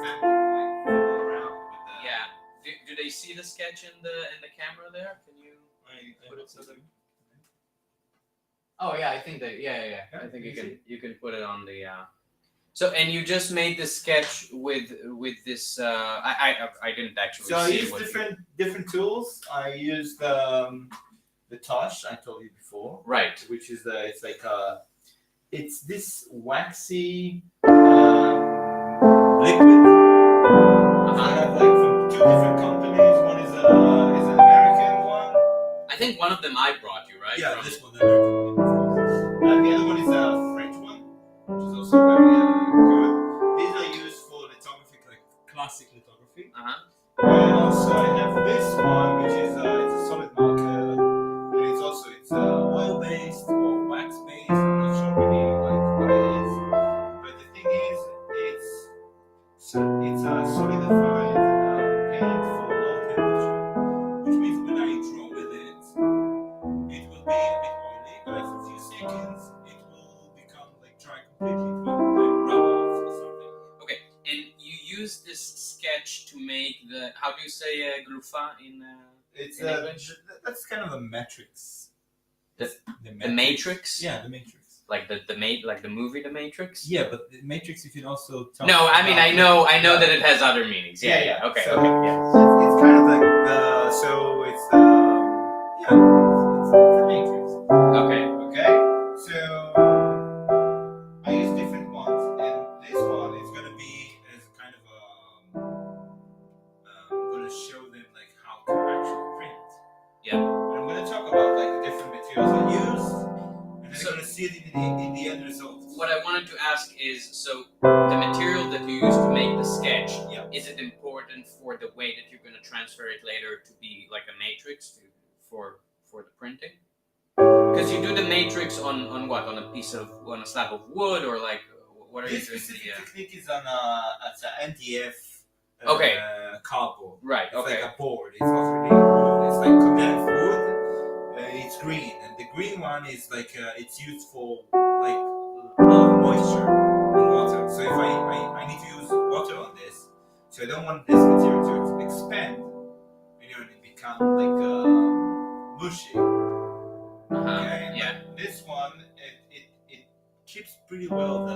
fiddle around with the. Yeah. Do they see the sketch in the camera there? Can you put it so that? Oh yeah, I think that yeah. I think you can put it on the. So and you just made the sketch with this. I didn't actually. So I see use what different tools. I used the Tosh I told you before, Right. which is it's like it's this waxy liquid. I have like from two different companies. One is an American one. I think one of them I brought you, right? Yeah, this one, the American one, of course. And the other one is a French one, which is also very good. These are used for lithography, like classic lithography. And also I have this one, which is it's a solid marker, and it's oil based or wax based. I'm not sure really like what it is, but the thing is, it's a solidified paint for low temperature, which means when I draw with it, it will be a bit oily, but after a few seconds, it will become like dry completely. It will like rub off or something. Okay, and you use this sketch to make the how do you say glufa in? It's in English? That's kind of a matrix. The Matrix? Yeah, the Matrix. Like like the movie The Matrix? Yeah, but the Matrix, if you also talk. No, I mean I know that it has other meanings. Yeah. Okay. So, okay. Yeah. It's kind of like it's the Matrix. Okay. Okay. So I use different ones, and this one is gonna be as kind of I'm gonna show them like how to actually print. Yeah. And I'm gonna talk about like the different materials I use, and then I'm gonna see it in the end result. What I wanted to ask is, so the material that you use to make the sketch, is it important for the way that you're going to transfer it later to be like a matrix for the printing? Because you do the matrix on what? On a slab of wood, or like what are This you doing? specific technique is on it's an NDF cardboard. Right. It's Okay. like a board. It's not really wood. It's like condensed wood. It's green, and the green one is like it's used for like moisture and water. So if I need to use water on this, so I don't want this material to expand, and it become like mushy. Okay? Yeah. But this one it keeps pretty well the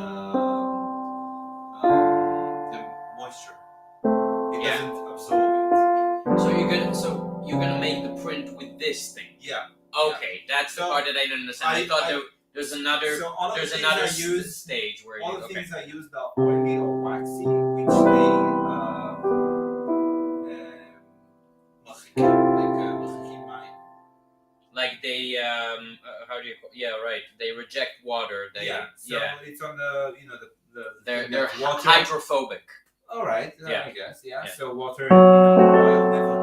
moisture. It doesn't absorb it. So you're gonna make the print with this thing. Yeah. Okay, that's the part that I didn't understand. I thought there's another stage where all the things I used are oily or waxy, which they like they how do you call, right, they reject water. It's on the they're water. hydrophobic. All right. Yeah. I guess. Yeah. So water, oil never,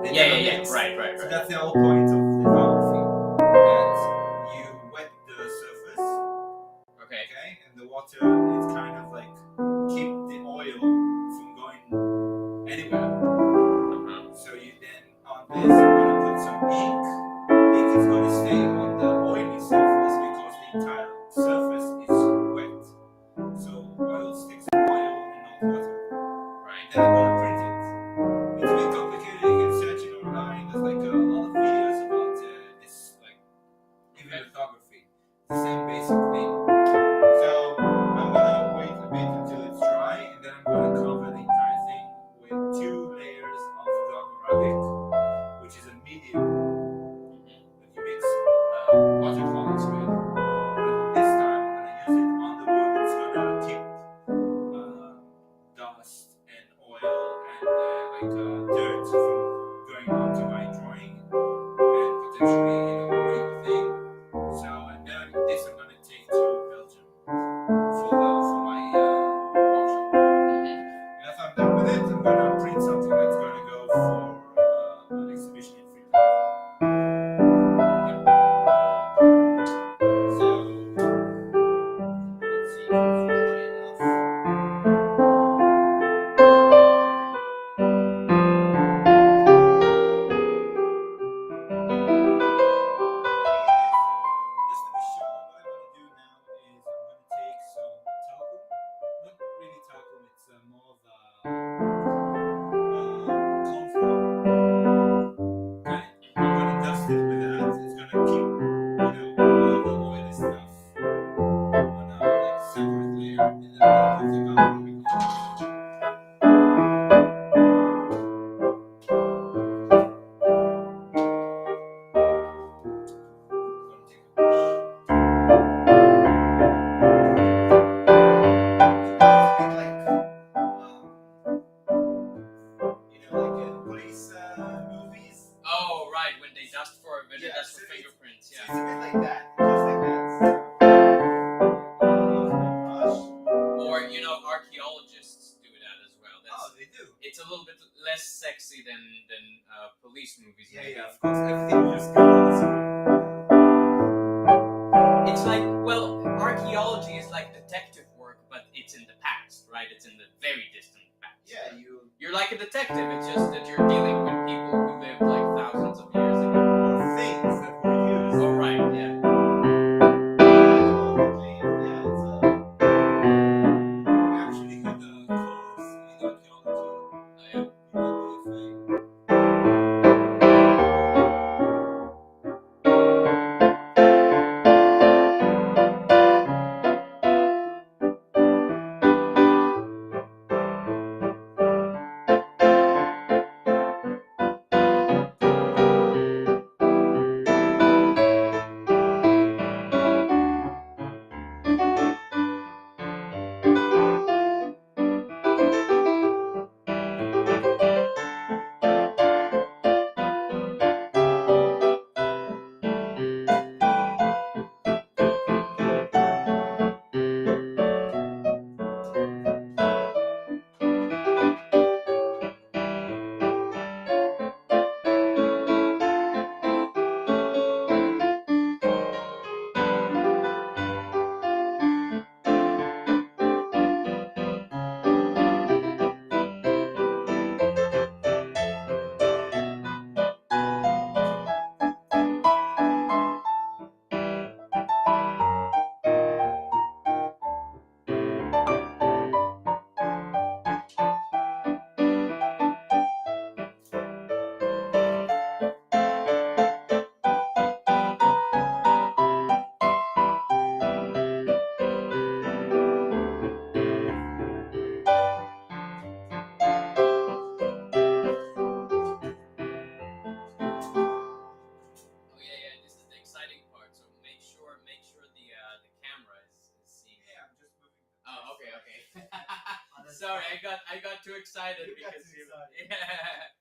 they never mix. Right. So that's the whole point of lithography. That you wet the surface. Okay. And the water, it's kind of like keep the oil from going anywhere. So you then on this, you're gonna put some ink. Ink is gonna stay on the oily surface because the entire surface is wet. So oil sticks to oil and not water. right. and then I'm gonna print it. It's a bit complicated. You can search it online. There's like a lot of videos about this, like even Okay. lithography. It's the same basic thing. So I'm gonna wait a bit until it's dry, and then I'm gonna cover the entire thing with 2 layers of Arabic, which is a medium that you mix watercolors with. But this time I'm gonna use it on the wood. It's gonna keep dust and oil and dirt from going onto my drawing and potentially, ruining the thing. So, and then this I'm gonna take to Belgium for my workshop. And after I'm done with it, I'm gonna print something that's gonna go for an exhibition in Finland. So let's see if it's dry enough. Just to be sure, what I'm gonna do now is I'm gonna take some talcum, not really talcum, it's more of a corn flour. Okay, I'm gonna dust it with that. It's gonna keep, all the oily stuff on a separate layer, and then I'm gonna put the Arabic layer. I'm gonna take a brush. It's a bit like, like in police movies. Oh, right. When they dust for So fingerprints. so Yeah. it's a bit like that, just like that. So I'm gonna use my brush. Or archaeologists do that as well. Oh, they do. It's a little bit less sexy than police movies. Yeah, maybe. yeah, of course. Everything looks good on the screen. It's like, well, archaeology is like detective work, but it's in the past, right? It's in the very distant past. Yeah, You're like a detective. It's just that you're dealing with people who lived like thousands of years ago. or things that were used. Oh, right. Yeah. Yeah, I actually had a course in archaeology. Yeah. Oh, yeah. This is the exciting part. So make sure the camera is seeing. Yeah, I'm just moving. Oh, okay. Sorry, I got too excited You got because too excited. Yeah.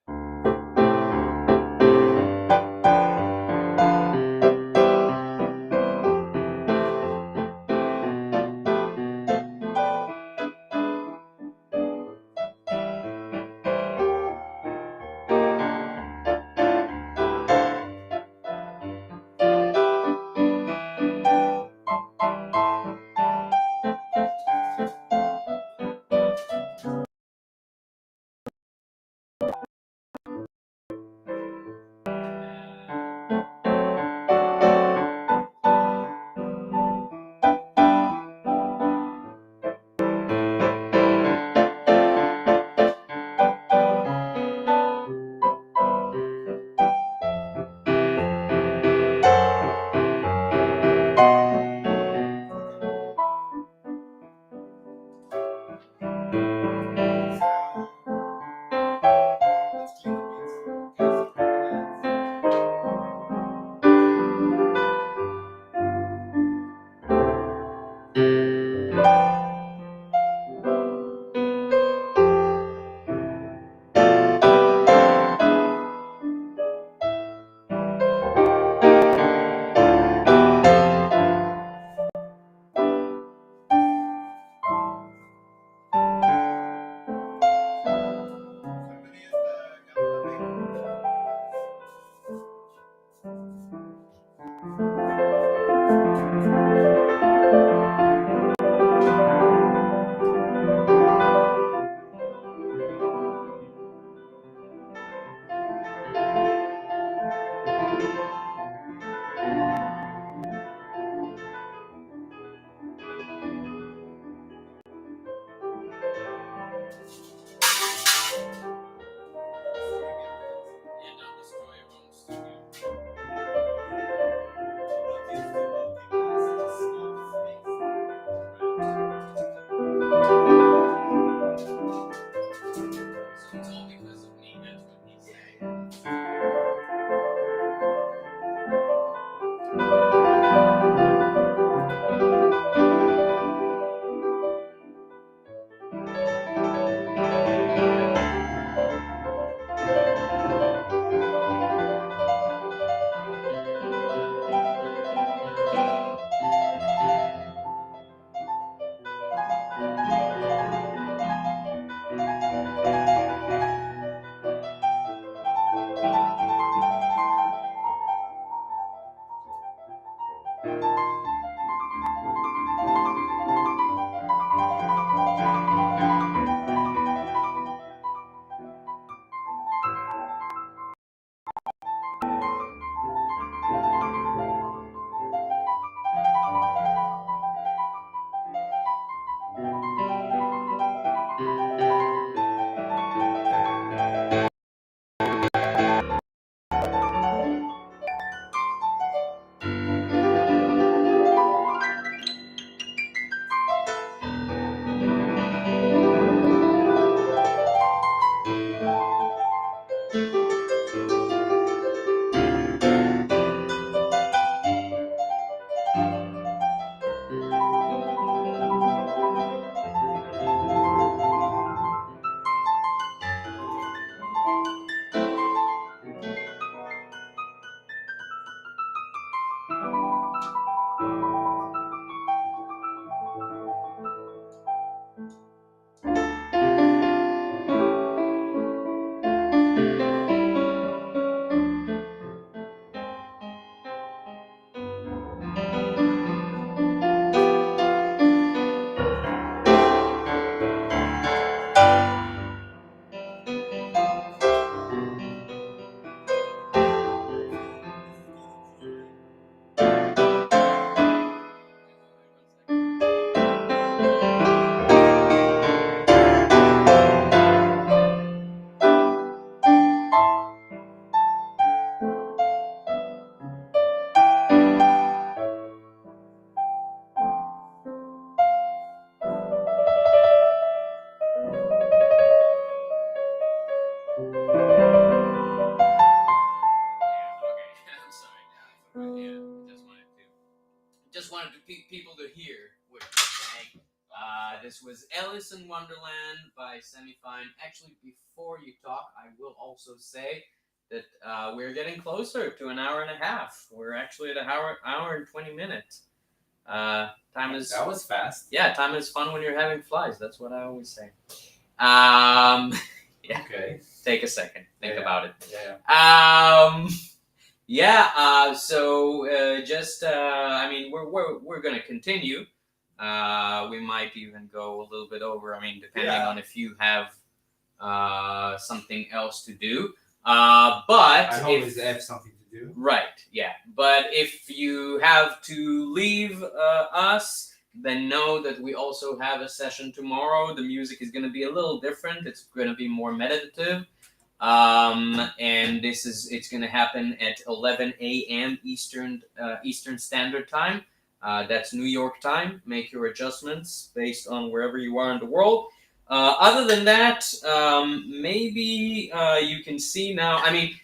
I'm sorry. Yeah, just wanted people to hear what you're saying. This was Alice in Wonderland by Semifine. Actually, before you talk, I will also say that we're getting closer to an hour and a half. We're actually at an hour and 20 minutes. Time is That was fast. Yeah, time is fun when you're having flies. That's what I always say. Yeah. Okay. Take a second. Think about it. Yeah. Yeah. I mean, we're gonna continue. We might even go a little bit over. I mean, depending on if you have something else to do. But I always have something to do. Right. Yeah. But if you have to leave us, then know that we also have a session tomorrow. The music is going to be a little different. It's going to be more meditative. And it's going to happen at 11 a.m. Eastern Standard Time. That's New York time. Make your adjustments based on wherever you are in the world. Other than that, maybe you can see now. I mean,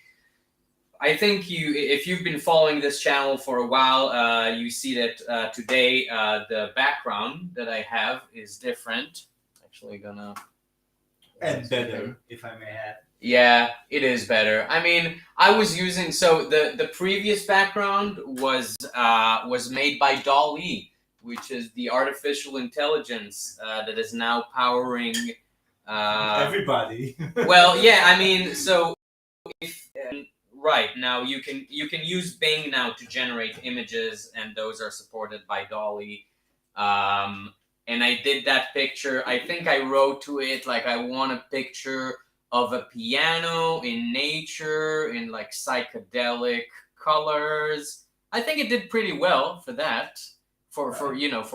I think if you've been following this channel for a while, you see that today the background that I have is different. Actually, gonna And better, if I may add. Yeah, it is better. I mean, I was using the previous background was made by DALL-E, which is the artificial intelligence that is now powering everybody. Well, yeah, I mean, so if right now you can use Bing now to generate images, and those are supported by DALL-E. And I did that picture. I think I wrote to it like I want a picture of a piano in nature in like psychedelic colors. I think it did pretty well for that, for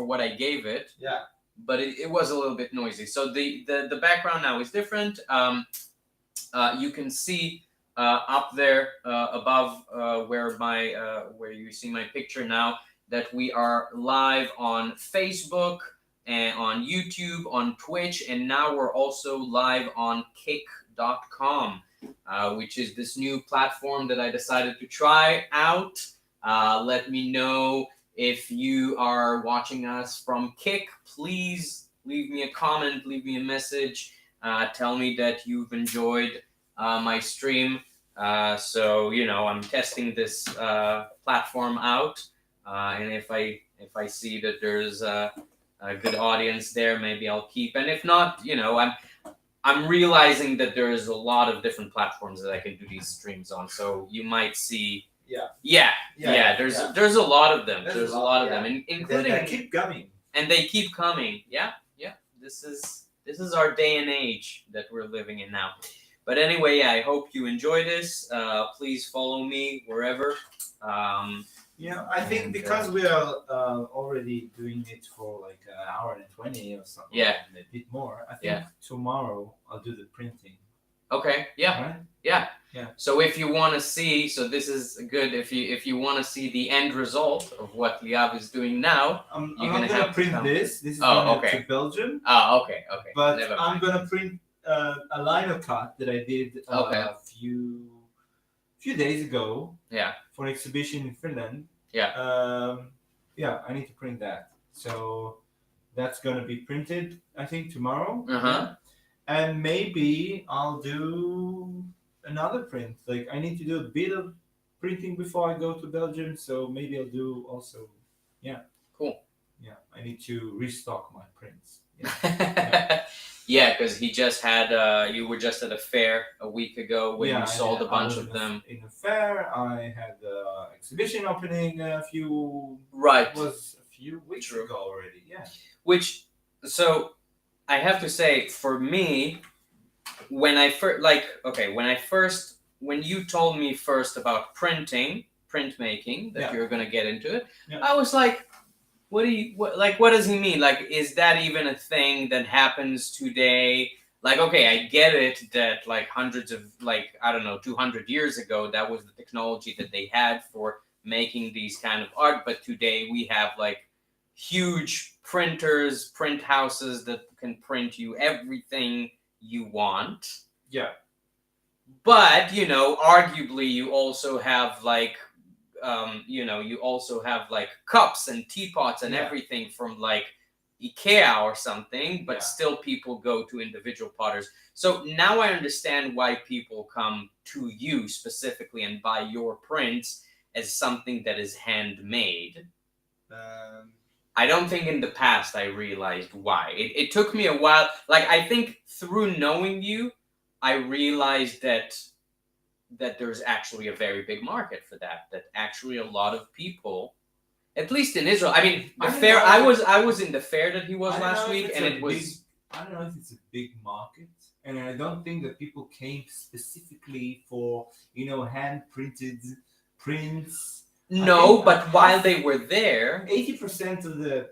what I gave it. Yeah. But it was a little bit noisy. So the background now is different. You can see up there above where you see my picture now that we are live on Facebook and on YouTube, on Twitch, and now we're also live on Kick.com, which is this new platform that I decided to try out. Let me know if you are watching us from Kick. Please leave me a comment, leave me a message. Tell me that you've enjoyed my stream. So I'm testing this platform out, and if I see that there's a good audience there, maybe I'll keep. And if not, I'm realizing that there's a lot of different platforms that I can do these streams on. So you might see. Yeah. There's a lot of them. There's a lot of them, including. They keep coming. And they keep coming. Yeah. This is our day and age that we're living in now. But anyway, I hope you enjoy this. Please follow me wherever. I think because we are already doing it for like an hour and 20 or something. Yeah. A bit more. I think tomorrow I'll do the printing. Okay. Yeah. Right? Yeah. Yeah. So if you want to see, so this is good. If you want to see the end result of what Liav is doing now, you're gonna have to print this. This is going to Belgium. Oh, okay. But I'm gonna print a lino cut that I did a few days ago. Yeah. For an exhibition in Finland. Yeah. I need to print that. So that's gonna be printed, I think, tomorrow. Yeah. And maybe I'll do another print. Like I need to do a bit of printing before I go to Belgium, so maybe I'll do also. Yeah. Cool. Yeah, I need to restock my prints. Yeah, because he just had. You were just at a fair a week ago when you sold a bunch of them. In a fair, I had the exhibition opening a few. Right. It was a few weeks ago already. Yeah. I have to say, for me, when you told me first about printmaking, that you were gonna get into it, I was like, what does he mean? Like, is that even a thing that happens today? Like, okay, I get it that like hundreds of 200 years ago, that was the technology that they had for making these kind of art, but today we have like huge printers, print houses that can print you everything you want. Yeah. But arguably, you also have like you also have like cups and teapots and Yeah. everything from like IKEA or something, but Yeah. still people go to individual potters. So now I understand why people come to you specifically and buy your prints as something that is handmade. Um, I don't think in the past I realized why. It took me a while. Like, I think through knowing you, I realized that there's actually a very big market for that. That actually a lot of people, at least in Israel. I mean, the I don't fair. know. I was in the fair that he was I don't last know if week, it's and a it big. was I don't know if it's a big market, and I don't think that people came specifically for hand printed prints. no. But while they were there, 80% of the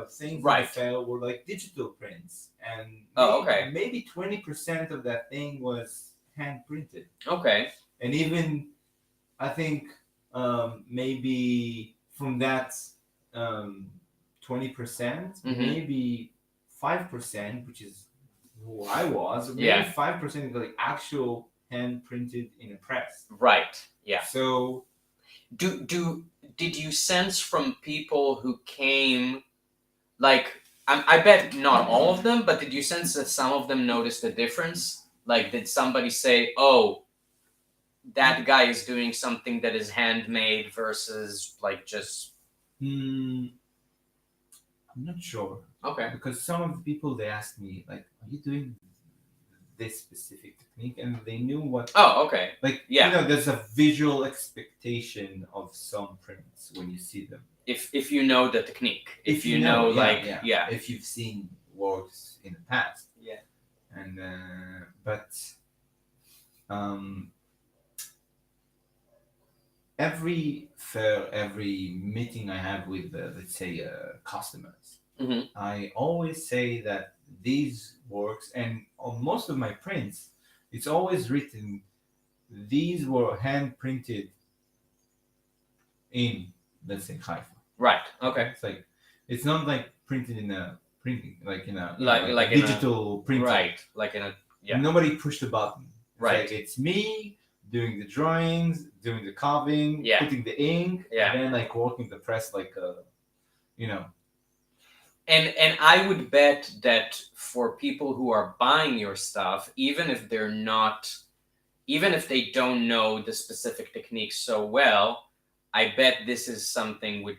things in the right? fair were like digital prints, and Oh, okay, maybe 20% of that thing was hand printed, okay, and even I think maybe from that um, 20%, Mhm. maybe 5%, which is who I was, maybe Yeah. 5% is like actual hand printed in a press. Right. Yeah. So Did you sense from people who came, like, I bet not all of them, but did you sense that some of them noticed a difference? Like, did somebody say, "Oh, that guy is doing something that is handmade versus like just I'm not sure okay"? because some of the people they asked me like, "Are you doing this specific technique?" And they knew what Oh, okay. like Yeah. there's a visual expectation of some prints when you see them. If you know the technique, if you know, know, yeah, like, yeah, yeah, if you've seen works in the past, yeah, and but um, every fair, every meeting I have with let's say customers, hmm I always say that these works and on most of my prints, it's always written these were hand printed in let's say Haifa. right, okay, It's like it's not like printed in a printing like in a like a in a digital printer. right, like in a yeah, Nobody pushed the button. It's right, like it's me doing the drawings, doing the carving, yeah, putting the ink, yeah. and then like working the press like you know. And I would bet that for people who are buying your stuff, even if they don't know the specific technique so well, I bet this is something would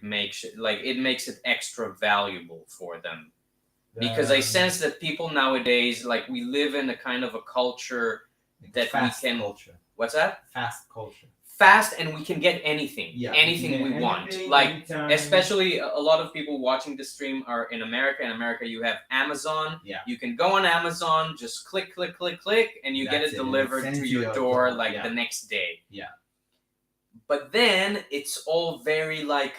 like it makes it extra valuable for them. Because I sense that people nowadays, like, we live in a kind of a culture Like that fast we can. culture. What's that? Fast culture. Fast, and we can get anything. Yeah, anything we want. anything, Like, anytime. especially a lot of people watching this stream are in America. In America, you have Amazon. Yeah. You can go on Amazon, just click, click, click, click, and you get That's it it, and it delivered sends to you your a door door, like yeah. the next day. Yeah. But then it's all very like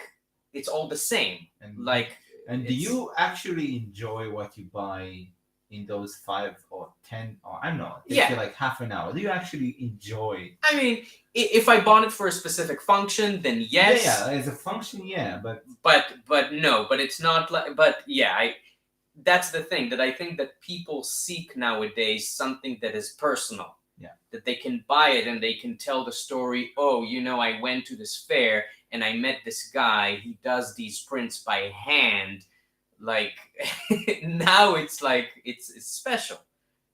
it's all the same. And Like, and do it's- you actually enjoy what you buy in those 5 or 10 or I don't know, take Yeah. you like half an hour? Do you actually enjoy? I mean, if I bought it for a specific function, then yes. Yeah, as a function, yeah, but But no, but it's not like. But yeah, that's the thing that I think that people seek nowadays, something that is personal. Yeah. That they can buy it and they can tell the story. Oh, I went to this fair and I met this guy. He does these prints by hand. Like, now it's like it's special,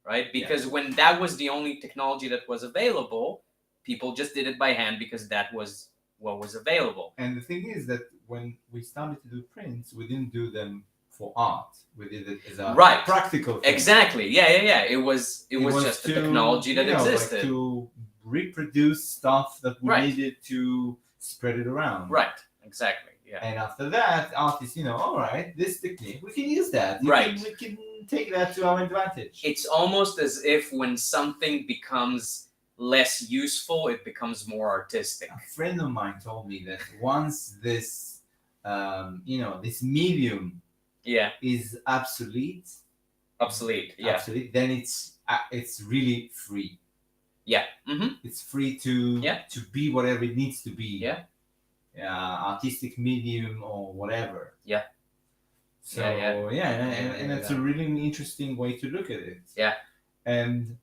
right? Because when that was the only technology that was available, people just did it by hand because that was what was available. And the thing is that when we started to do prints, we didn't do them for art. We did it as a Right. practical thing. Exactly. Yeah. It was just the technology that existed. Like to reproduce stuff that we Right. needed to spread it around. Right. Exactly. Yeah. And after that, artists, all right, this technique, we can use that. Right. We can take that to our advantage. It's almost as if when something becomes less useful, it becomes more artistic. A friend of mine told me that once this, this medium Yeah. is obsolete, Yeah. then it's really free. Yeah. Mm-hmm. It's free to be whatever it needs to be. Yeah. Artistic medium or whatever. Yeah. So and it's a really interesting way to look at it. Yeah. And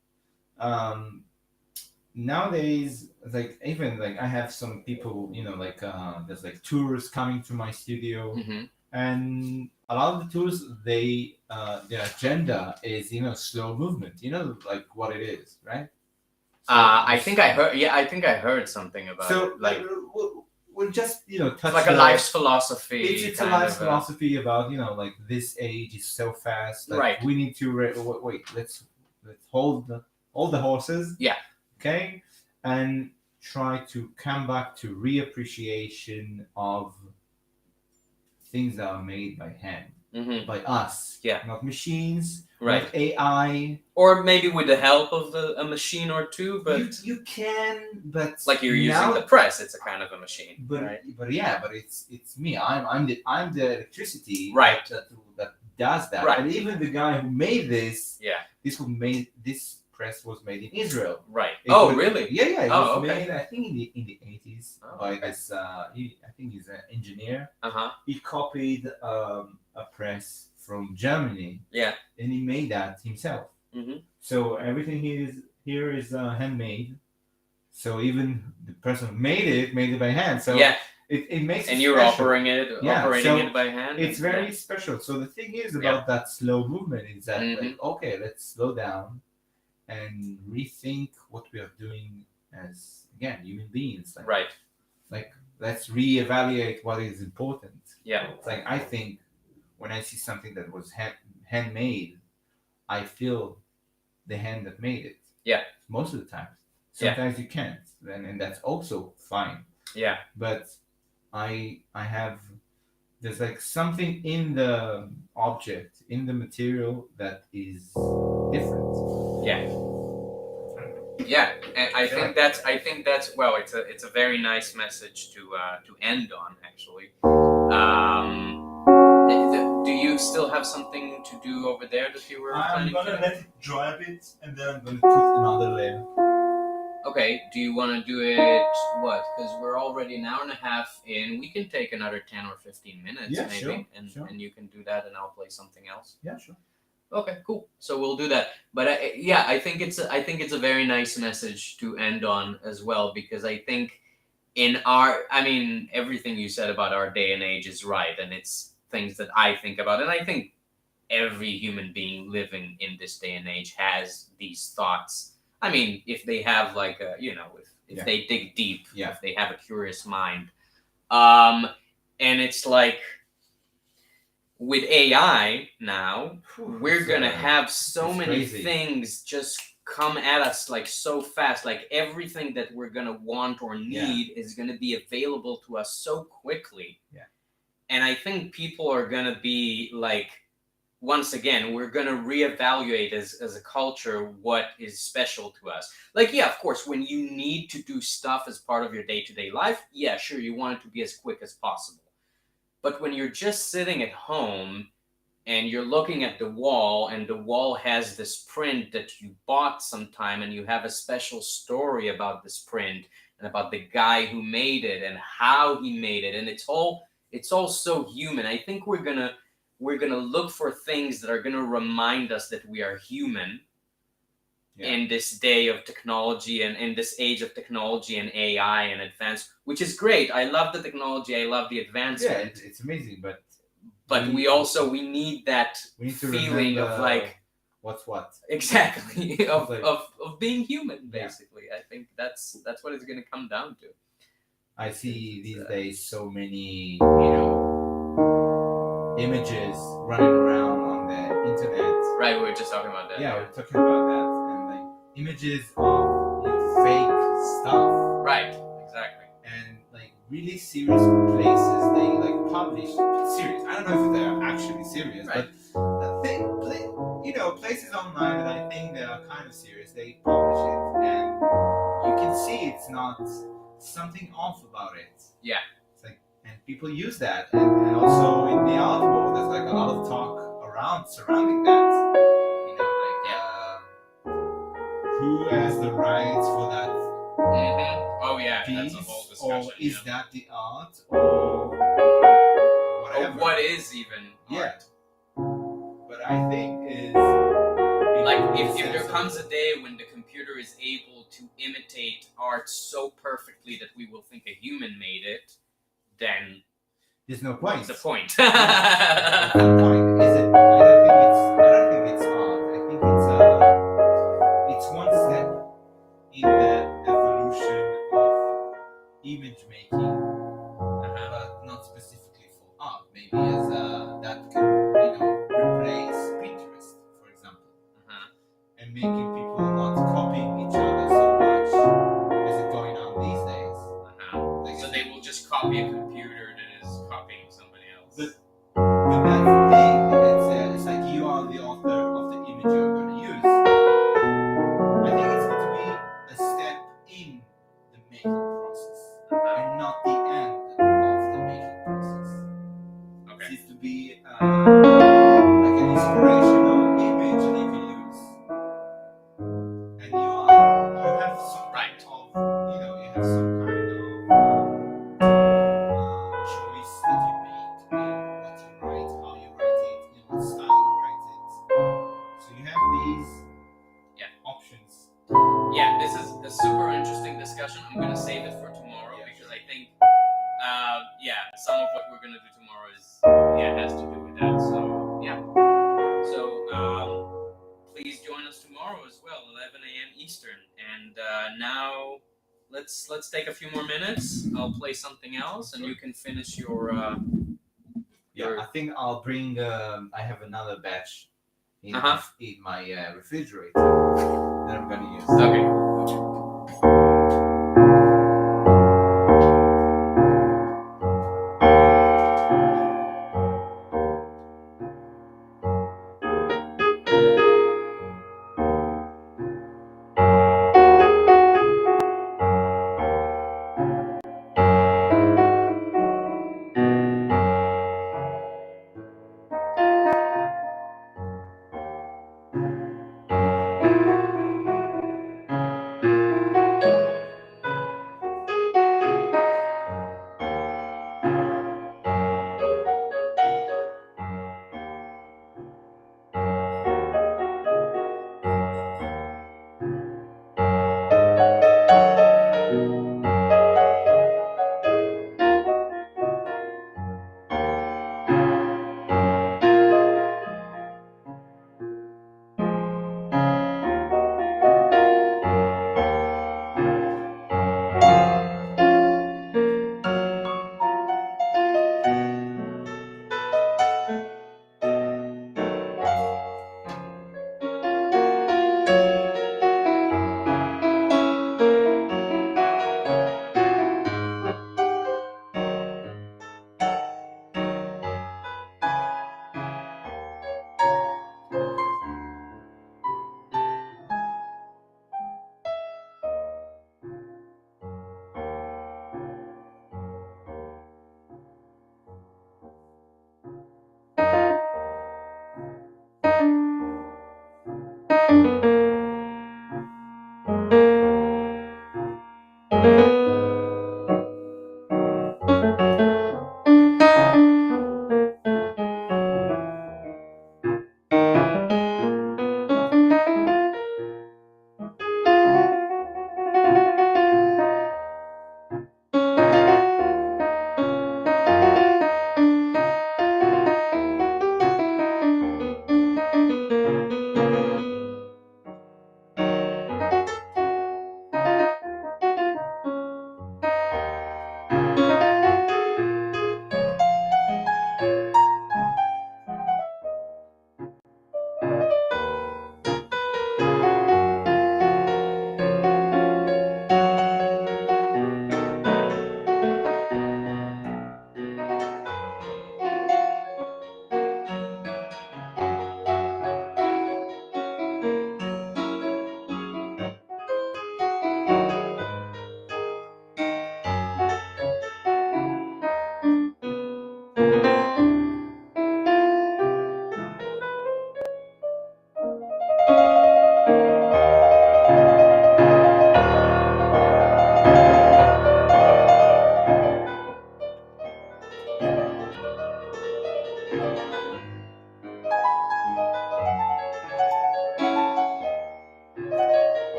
nowadays, like even like I have some people, like there's like tours coming to my studio, Mm-hmm. and a lot of the tours, their agenda is slow movement. Like what it is, right? So I think I heard. Yeah, I think I heard something about so it. Like we'll just touch it's like a life's philosophy. it's a kind life's of philosophy about like this age is so fast, like Right. we need to wait, let's hold the horses, Yeah. okay, and try to come back to reappreciation of things that are made by hand, Mm-hmm. by us, Yeah. not machines, Right. not AI. Or maybe with the help of a machine or two, but you can, but like you're now, using the press, it's a kind of a machine, but right? but it's me. I'm the electricity, Right. that does that. Right. And even the guy who made this, Yeah. this press was made in Israel. Right. It Oh, was- really? Yeah. It Oh, was okay. made, I think, in the 80s Oh, by okay. this. I think he's an engineer. Uh-huh. He copied a press from Germany. Yeah. And he made that himself. Mm-hmm. So everything here is handmade. So even the person who made it by hand. So Yeah. it makes it And you're special. operating it by hand. It's and- very yeah. special. So the thing is about that slow movement is that like, okay, let's slow down and rethink what we are doing as, again, human beings. Like, Right. Like let's reevaluate what is important. Yeah. It's like I think when I see something that was handmade, I feel the hand that made it. Yeah. Most of the time. Sometimes you can't, and that's also fine. Yeah. But I have, there's like something in the object, in the material that is different. Yeah. Yeah, and I think that's well, it's a very nice message to end on, actually. Do you still have something to do over there that you were I'm planning gonna to? let it dry a bit, and then I'm gonna put another layer. Okay, do you want to do it, what? Because we're already an hour and a half in. We can take another 10 or 15 minutes, Yeah, maybe, sure. and you can do that, and I'll play something else. Yeah, sure. Okay, cool. So we'll do that. But I think it's a very nice message to end on as well, because I think everything you said about our day and age is right, and it's things that I think about, and I think every human being living in this day and age has these thoughts. I mean, if they have like a, if they dig deep, if they have a curious mind, and it's like, with AI now, we're gonna have so many things just come at us like so fast. Like everything that we're gonna want or need is gonna be available to us so quickly. Yeah. And I think people are gonna be like, once again, we're gonna reevaluate as a culture what is special to us. Like, yeah, of course, when you need to do stuff as part of your day-to-day life, yeah, sure, you want it to be as quick as possible. But when you're just sitting at home and you're looking at the wall, and the wall has this print that you bought sometime, and you have a special story about this print and about the guy who made it and how he made it, and it's all so human. I think we're gonna look for things that are gonna remind us that we are human in this day of technology and in this age of technology and AI and advance, which is great. I love the technology. I love the advancement. Yeah, it's amazing, but we need that feeling of like what's what. Exactly. of being human, basically. I think that's what it's gonna come down to. I see these days so many, images running around on the internet. Right, we were just talking about that. Yeah, we're talking about that, and like images of fake stuff. Right, exactly. And like really serious places, they like publish serious. I don't know if they're actually serious, right. But places online that I think they are kind of serious, they publish it, and you can see it's not something off about it. Yeah. It's like, and people use that, and also in the art world, there's like a lot of talk surrounding that. Who has the rights for that? Mm-hmm. Oh yeah, piece, that's a whole discussion. Or is that the art, or whatever? Or what is even art? But I think is like if there comes a day when the computer is able to imitate art so perfectly that we will think a human made it, then there's no point. what's the point? What's the point? Is it? I don't think it's art. I think it's one step in the evolution of image making, but not specifically for art. Maybe as that can replace Pinterest, for example, and making people not copying each other so much as it's going on these days. So they will just copy a computer that is copying somebody else. But that's the thing. It's like you are the author of the image you're going to use. I think it's going to be a step in the making process and not the end of the making process. Okay. It needs to be like an inspirational image that you can use. And you have some Right. you have some kind of choice that you make in what you write, how you write it, in what style you write it. So you have these options. Yeah, this is a super interesting discussion. I'm going to save it for tomorrow because I think, some of what we're going to do tomorrow has to do with that. So, yeah. So, please join us tomorrow as well, 11 a.m. Eastern. And now, let's take a few more minutes. I'll play something else, and you can finish your. I think I'll bring. I have another batch in my refrigerator that I'm gonna use. Okay.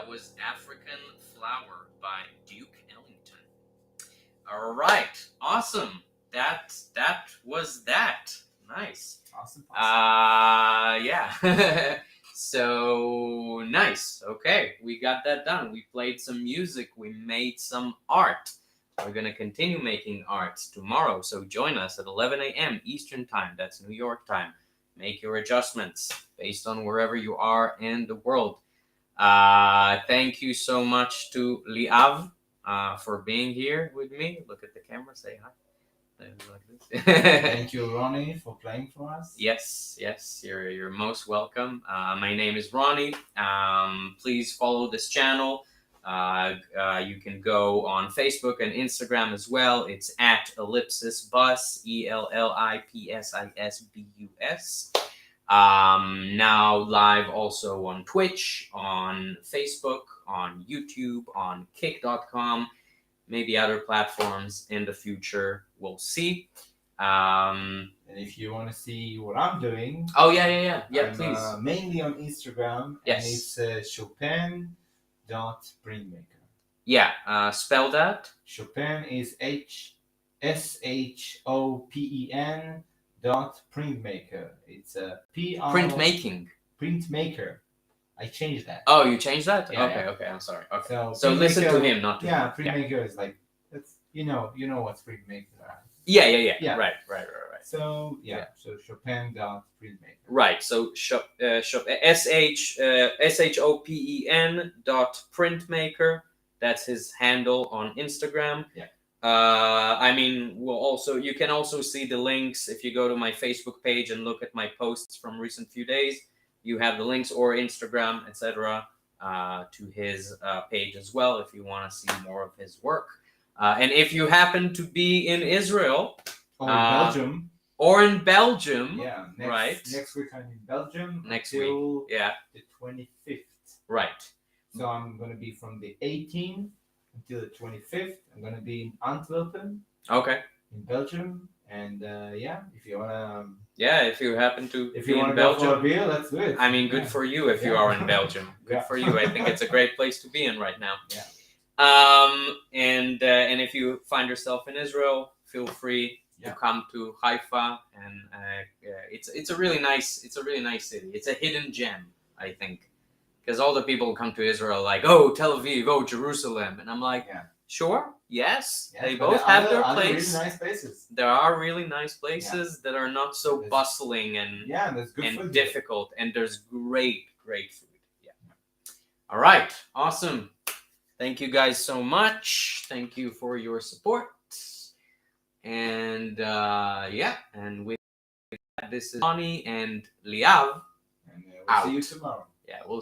That was African Flower by Duke Ellington. All right, awesome. That was that. Nice. Awesome. Yeah. So nice. Okay, we got that done. We played some music. We made some art. We're gonna continue making art tomorrow. So join us at 11 a.m. Eastern Time. That's New York time. Make your adjustments based on wherever you are in the world. Thank you so much to Liav for being here with me. Look at the camera. Say hi. Like this. Thank you, Ronnie, for playing for us. Yes, you're most welcome. My name is Ronnie. Please follow this channel. You can go on Facebook and Instagram as well. It's at Ellipsis Bus, ELLIPSISBUS. Now live also on Twitch, on Facebook, on YouTube, on Kick.com, maybe other platforms in the future. We'll see. And if you want to see what I'm doing, yeah, I'm, please. mainly on Instagram, Yes. and it's Chopin.printmaker. Yeah, spell that. Chopin is SHOPEN .printmaker. It's a printmaker. I changed that. Oh, you changed that? Yeah, Okay, I'm sorry. Okay. So listen to him, not to yeah, me. printmaker is like, that's you know what's printmaker. Yeah. Right. So so Chopin.printmaker. Right. So SHOPEN.printmaker. That's his handle on Instagram. Yeah. You can also see the links if you go to my Facebook page and look at my posts from recent few days. You have the links, or Instagram, etc., to his page as well if you want to see more of his work. And if you happen to be in Israel or in Belgium, yeah, next week I'm in Belgium. Next until week, yeah, the 25th. right. So I'm going to be from the 18th until the 25th. I'm going to be in Antwerpen. Okay. In Belgium, and if you wanna, if you happen to if be you want in to go Belgium, for a beer, let's do it. I mean, good for you if you are in Belgium. Good for you. I think it's a great place to be in right now. Yeah. And if you find yourself in Israel, feel free to come to Haifa, and it's a really nice city. It's a hidden gem, I think, because all the people who come to Israel like, oh, Tel Aviv, oh, Jerusalem, and I'm like, sure, yes, they both have their place. Really nice places. There are really nice places that are not so bustling and there's good food difficult, and there's great food. Yeah. All right, awesome. Thank you guys so much. Thank you for your support. And and with that, this is Ronnie and Liav. And we'll see you tomorrow. Yeah, we'll